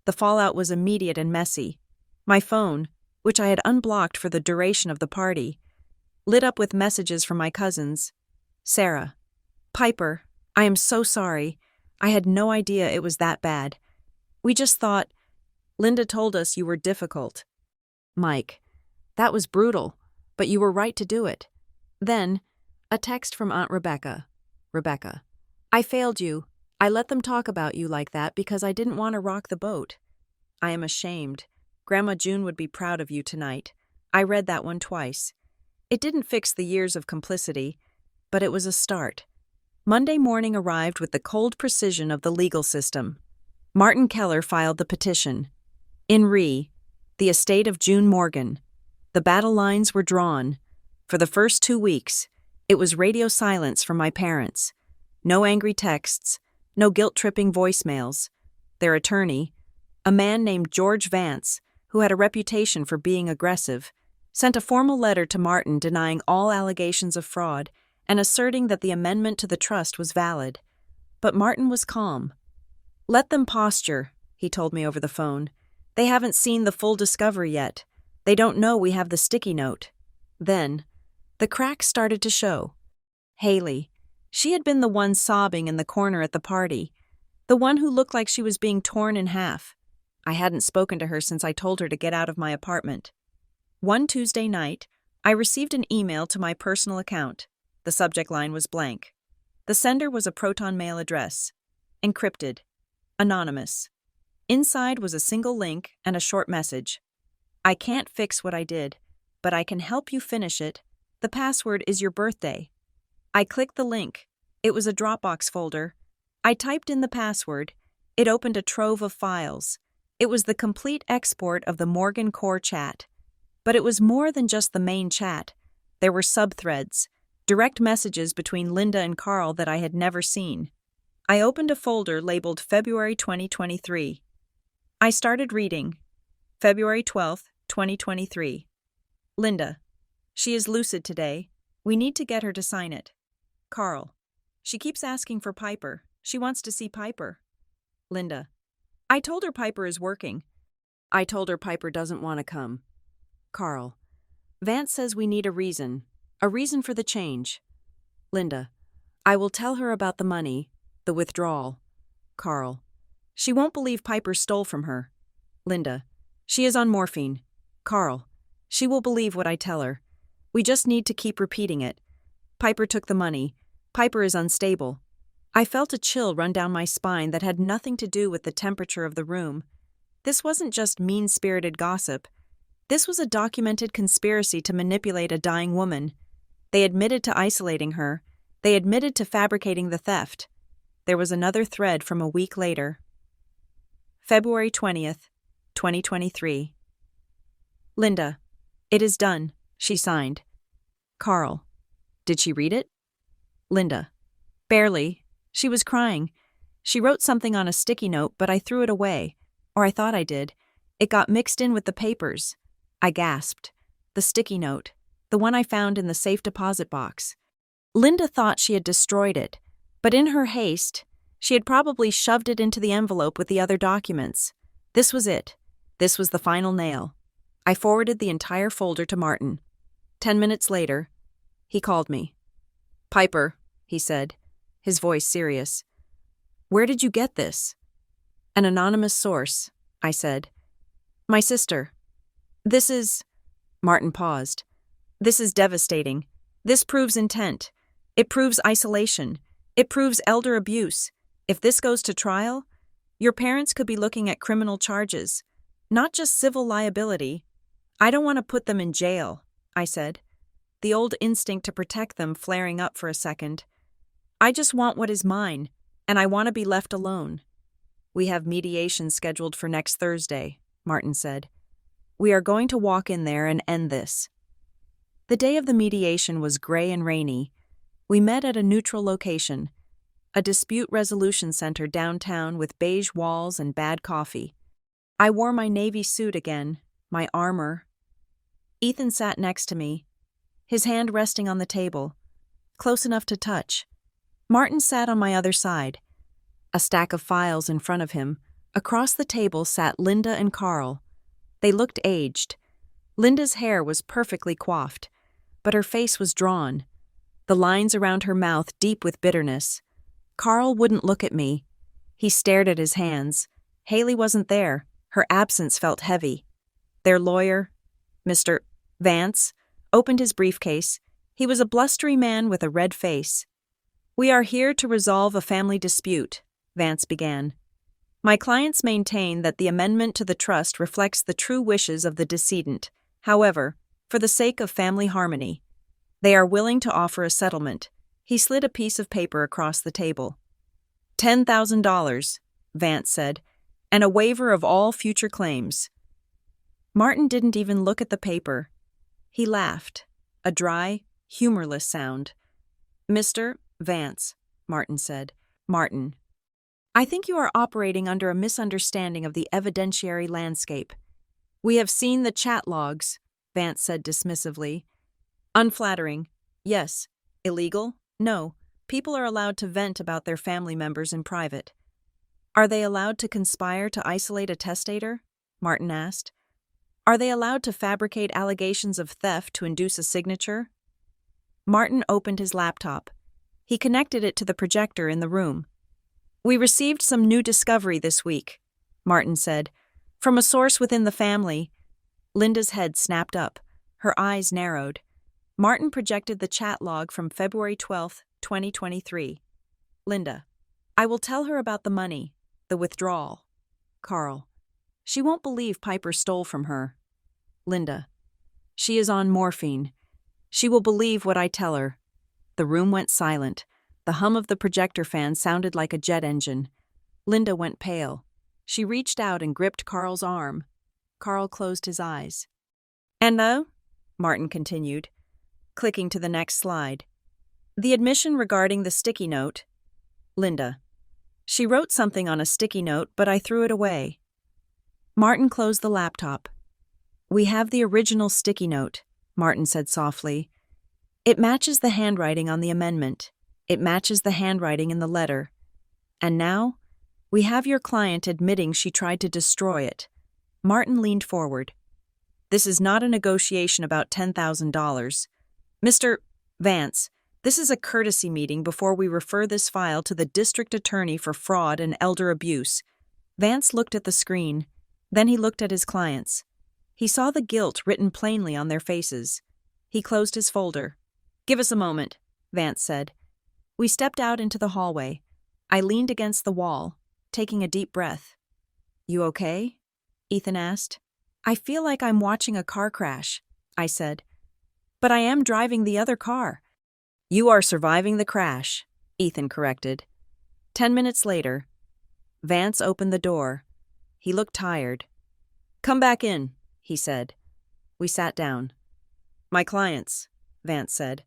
The fallout was immediate and messy. My phone, which I had unblocked for the duration of the party, lit up with messages from my cousins. Sarah. Piper, I am so sorry. I had no idea it was that bad. We just thought. Linda told us you were difficult. Mike. That was brutal, but you were right to do it. Then, a text from Aunt Rebecca. Rebecca. I failed you. I let them talk about you like that because I didn't want to rock the boat. I am ashamed. Grandma June would be proud of you tonight. I read that one twice. It didn't fix the years of complicity, but it was a start. Monday morning arrived with the cold precision of the legal system. Martin Keller filed the petition. In re, the estate of June Morgan. The battle lines were drawn. For the first 2 weeks, it was radio silence from my parents. No angry texts, no guilt-tripping voicemails, Their attorney, a man named George Vance, who had a reputation for being aggressive, sent a formal letter to Martin denying all allegations of fraud and asserting that the amendment to the trust was valid. But Martin was calm. "Let them posture," he told me over the phone. "They haven't seen the full discovery yet. They don't know we have the sticky note." Then, the cracks started to show. Haley. She had been the one sobbing in the corner at the party, the one who looked like she was being torn in half. I hadn't spoken to her since I told her to get out of my apartment. One Tuesday night, I received an email to my personal account. The subject line was blank. The sender was a Proton Mail address. Encrypted. Anonymous. Inside was a single link and a short message. "I can't fix what I did, but I can help you finish it. The password is your birthday." I clicked the link. It was a Dropbox folder. I typed in the password. It opened a trove of files. It was the complete export of the Morgan Core chat. But it was more than just the main chat. There were subthreads, direct messages between Linda and Carl that I had never seen. I opened a folder labeled February 2023. I started reading. February 12th, 2023. Linda. "She is lucid today. We need to get her to sign it." Carl. "She keeps asking for Piper. She wants to see Piper." Linda. "I told her Piper is working." "I told her Piper doesn't want to come." Carl. "Vance says we need a reason for the change." Linda. "I will tell her about the money, the withdrawal." Carl. "She won't believe Piper stole from her." Linda. "She is on morphine." Carl. "She will believe what I tell her. We just need to keep repeating it. Piper took the money. Piper is unstable." I felt a chill run down my spine that had nothing to do with the temperature of the room. This wasn't just mean-spirited gossip. This was a documented conspiracy to manipulate a dying woman. They admitted to isolating her. They admitted to fabricating the theft. There was another thread from a week later. February 20th, 2023. Linda. "It is done," she signed. Carl. "Did she read it?" Linda. "Barely. She was crying. She wrote something on a sticky note, but I threw it away. Or I thought I did. It got mixed in with the papers." I gasped. The sticky note. The one I found in the safe deposit box. Linda thought she had destroyed it, but in her haste, she had probably shoved it into the envelope with the other documents. This was it. This was the final nail. I forwarded the entire folder to Martin. 10 minutes later, he called me. "Piper," he said, his voice serious. "Where did you get this?" "An anonymous source," I said. "My sister." "This is—" Martin paused. "This is devastating. This proves intent. It proves isolation. It proves elder abuse. If this goes to trial, your parents could be looking at criminal charges, not just civil liability." "I don't want to put them in jail," I said, the old instinct to protect them flaring up for a second. "I just want what is mine, and I want to be left alone." "We have mediation scheduled for next Thursday," Martin said. "We are going to walk in there and end this." The day of the mediation was gray and rainy. We met at a neutral location, a dispute resolution center downtown with beige walls and bad coffee. I wore my navy suit again, my armor. Ethan sat next to me, his hand resting on the table, close enough to touch. Martin sat on my other side, a stack of files in front of him. Across the table sat Linda and Carl. They looked aged. Linda's hair was perfectly coiffed, but her face was drawn, the lines around her mouth deep with bitterness. Carl wouldn't look at me. He stared at his hands. Haley wasn't there. Her absence felt heavy. Their lawyer, Mr. Vance, opened his briefcase. He was a blustery man with a red face. "We are here to resolve a family dispute," Vance began. "My clients maintain that the amendment to the trust reflects the true wishes of the decedent. However, for the sake of family harmony, they are willing to offer a settlement." He slid a piece of paper across the table. $10,000, Vance said, "and a waiver of all future claims." Martin didn't even look at the paper. He laughed, a dry, humorless sound. "Mr. Vance," Martin said. "Martin." I think you are operating under a misunderstanding of the evidentiary landscape. We have seen the chat logs, Vance said dismissively. Unflattering. Yes. Illegal? No. People are allowed to vent about their family members in private. Are they allowed to conspire to isolate a testator? Martin asked. Are they allowed to fabricate allegations of theft to induce a signature? Martin opened his laptop. He connected it to the projector in the room. We received some new discovery this week, Martin said. From a source within the family. Linda's head snapped up. Her eyes narrowed. Martin projected the chat log from February 12, 2023. Linda. I will tell her about the money, the withdrawal. Carl. She won't believe Piper stole from her. Linda. She is on morphine. She will believe what I tell her. The room went silent. The hum of the projector fan sounded like a jet engine. Linda went pale. She reached out and gripped Carl's arm. Carl closed his eyes. And though, Martin continued, clicking to the next slide. The admission regarding the sticky note. Linda. She wrote something on a sticky note, but I threw it away. Martin closed the laptop. We have the original sticky note, Martin said softly. It matches the handwriting on the amendment. It matches the handwriting in the letter. And now, we have your client admitting she tried to destroy it. Martin leaned forward. This is not a negotiation about $10,000. Mr. Vance, this is a courtesy meeting before we refer this file to the district attorney for fraud and elder abuse. Vance looked at the screen. Then he looked at his clients. He saw the guilt written plainly on their faces. He closed his folder. Give us a moment, Vance said. We stepped out into the hallway. I leaned against the wall, taking a deep breath. You okay? Ethan asked. I feel like I'm watching a car crash, I said. But I am driving the other car. You are surviving the crash, Ethan corrected. 10 minutes later, Vance opened the door. He looked tired. Come back in, he said. We sat down. My clients, Vance said,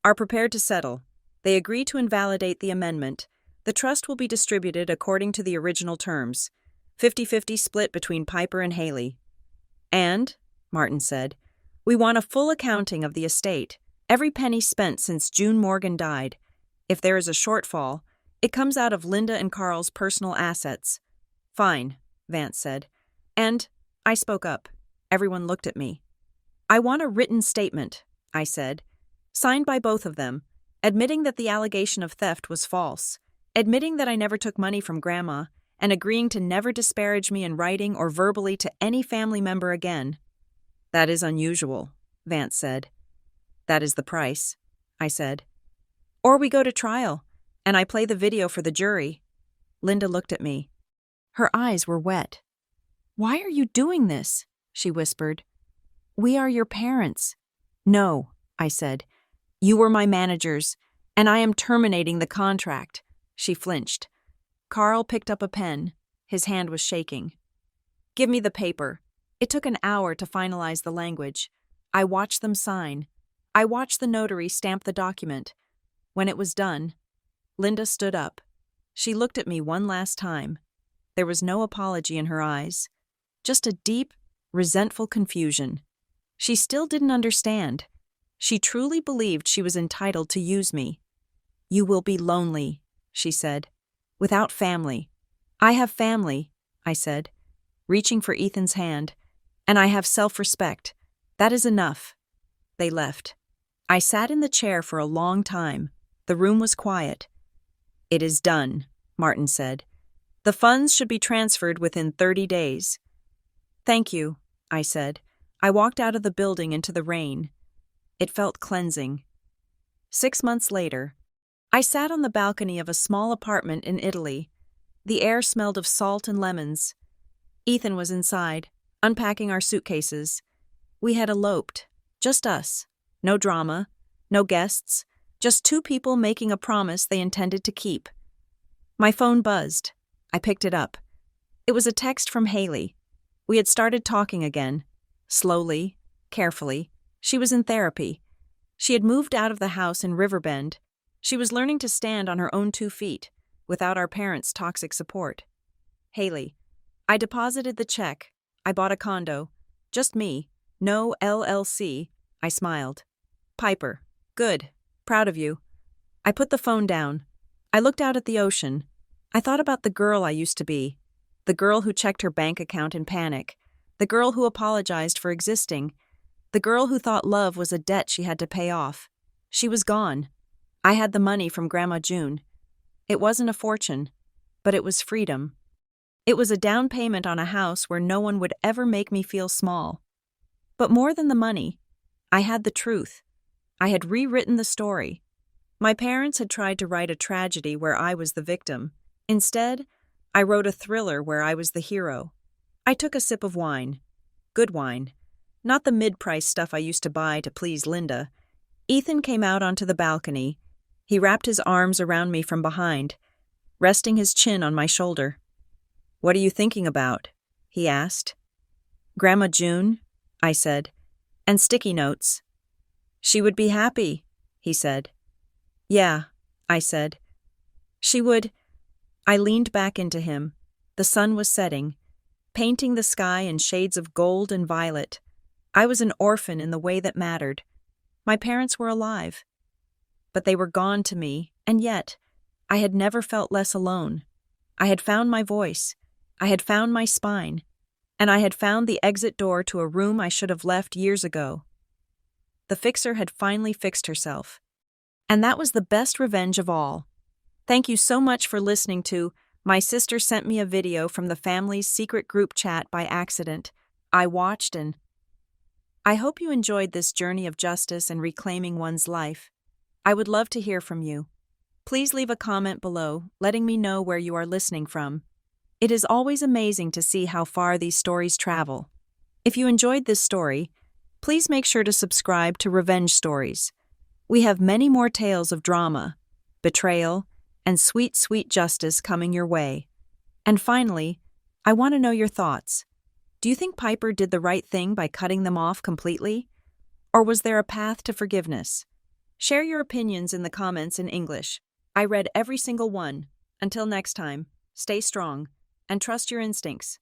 are prepared to settle. They agree to invalidate the amendment. The trust will be distributed according to the original terms, 50-50 split between Piper and Haley. And, Martin said, we want a full accounting of the estate, every penny spent since June Morgan died. If there is a shortfall, it comes out of Linda and Carl's personal assets. Fine, Vance said. And I spoke up. Everyone looked at me. I want a written statement, I said, signed by both of them, admitting that the allegation of theft was false, admitting that I never took money from Grandma, and agreeing to never disparage me in writing or verbally to any family member again. That is unusual, Vance said. That is the price, I said. Or we go to trial, and I play the video for the jury. Linda looked at me. Her eyes were wet. Why are you doing this? She whispered. We are your parents. No, I said. You were my managers, and I am terminating the contract. She flinched. Carl picked up a pen. His hand was shaking. Give me the paper. It took an hour to finalize the language. I watched them sign. I watched the notary stamp the document. When it was done, Linda stood up. She looked at me one last time. There was no apology in her eyes, just a deep, resentful confusion. She still didn't understand. She truly believed she was entitled to use me. You will be lonely, she said, without family. I have family, I said, reaching for Ethan's hand, and I have self-respect. That is enough. They left. I sat in the chair for a long time. The room was quiet. It is done, Martin said. The funds should be transferred within 30 days. Thank you, I said. I walked out of the building into the rain. It felt cleansing. 6 months later, I sat on the balcony of a small apartment in Italy. The air smelled of salt and lemons. Ethan was inside, unpacking our suitcases. We had eloped. Just us. No drama, no guests, just two people making a promise they intended to keep. My phone buzzed. I picked it up. It was a text from Haley. We had started talking again. Slowly, carefully. She was in therapy. She had moved out of the house in Riverbend. She was learning to stand on her own 2 feet, without our parents' toxic support. Haley. I deposited the check. I bought a condo. Just me. No LLC. I smiled. Piper. Good. Proud of you. I put the phone down. I looked out at the ocean. I thought about the girl I used to be. The girl who checked her bank account in panic. The girl who apologized for existing. The girl who thought love was a debt she had to pay off. She was gone. I had the money from Grandma June. It wasn't a fortune, but it was freedom. It was a down payment on a house where no one would ever make me feel small. But more than the money, I had the truth. I had rewritten the story. My parents had tried to write a tragedy where I was the victim. Instead, I wrote a thriller where I was the hero. I took a sip of wine. Good wine. Not the mid-price stuff I used to buy to please Linda. Ethan came out onto the balcony. He wrapped his arms around me from behind, resting his chin on my shoulder. "What are you thinking about?" he asked. "Grandma June," I said, "and sticky notes." "She would be happy," he said. "Yeah," I said. "She would." I leaned back into him. The sun was setting, painting the sky in shades of gold and violet. I was an orphan in the way that mattered. My parents were alive, but they were gone to me, and yet I had never felt less alone. I had found my voice. I had found my spine, and I had found the exit door to a room I should have left years ago. The fixer had finally fixed herself, and that was the best revenge of all. Thank you so much for listening to My Sister Sent Me a Video from the family's secret group chat by accident. I watched and I hope you enjoyed this journey of justice and reclaiming one's life. I would love to hear from you. Please leave a comment below, letting me know where you are listening from. It is always amazing to see how far these stories travel. If you enjoyed this story, please make sure to subscribe to Revenge Stories. We have many more tales of drama, betrayal, and sweet, sweet justice coming your way. And finally, I want to know your thoughts. Do you think Piper did the right thing by cutting them off completely? Or was there a path to forgiveness? Share your opinions in the comments in English. I read every single one. Until next time, stay strong and trust your instincts.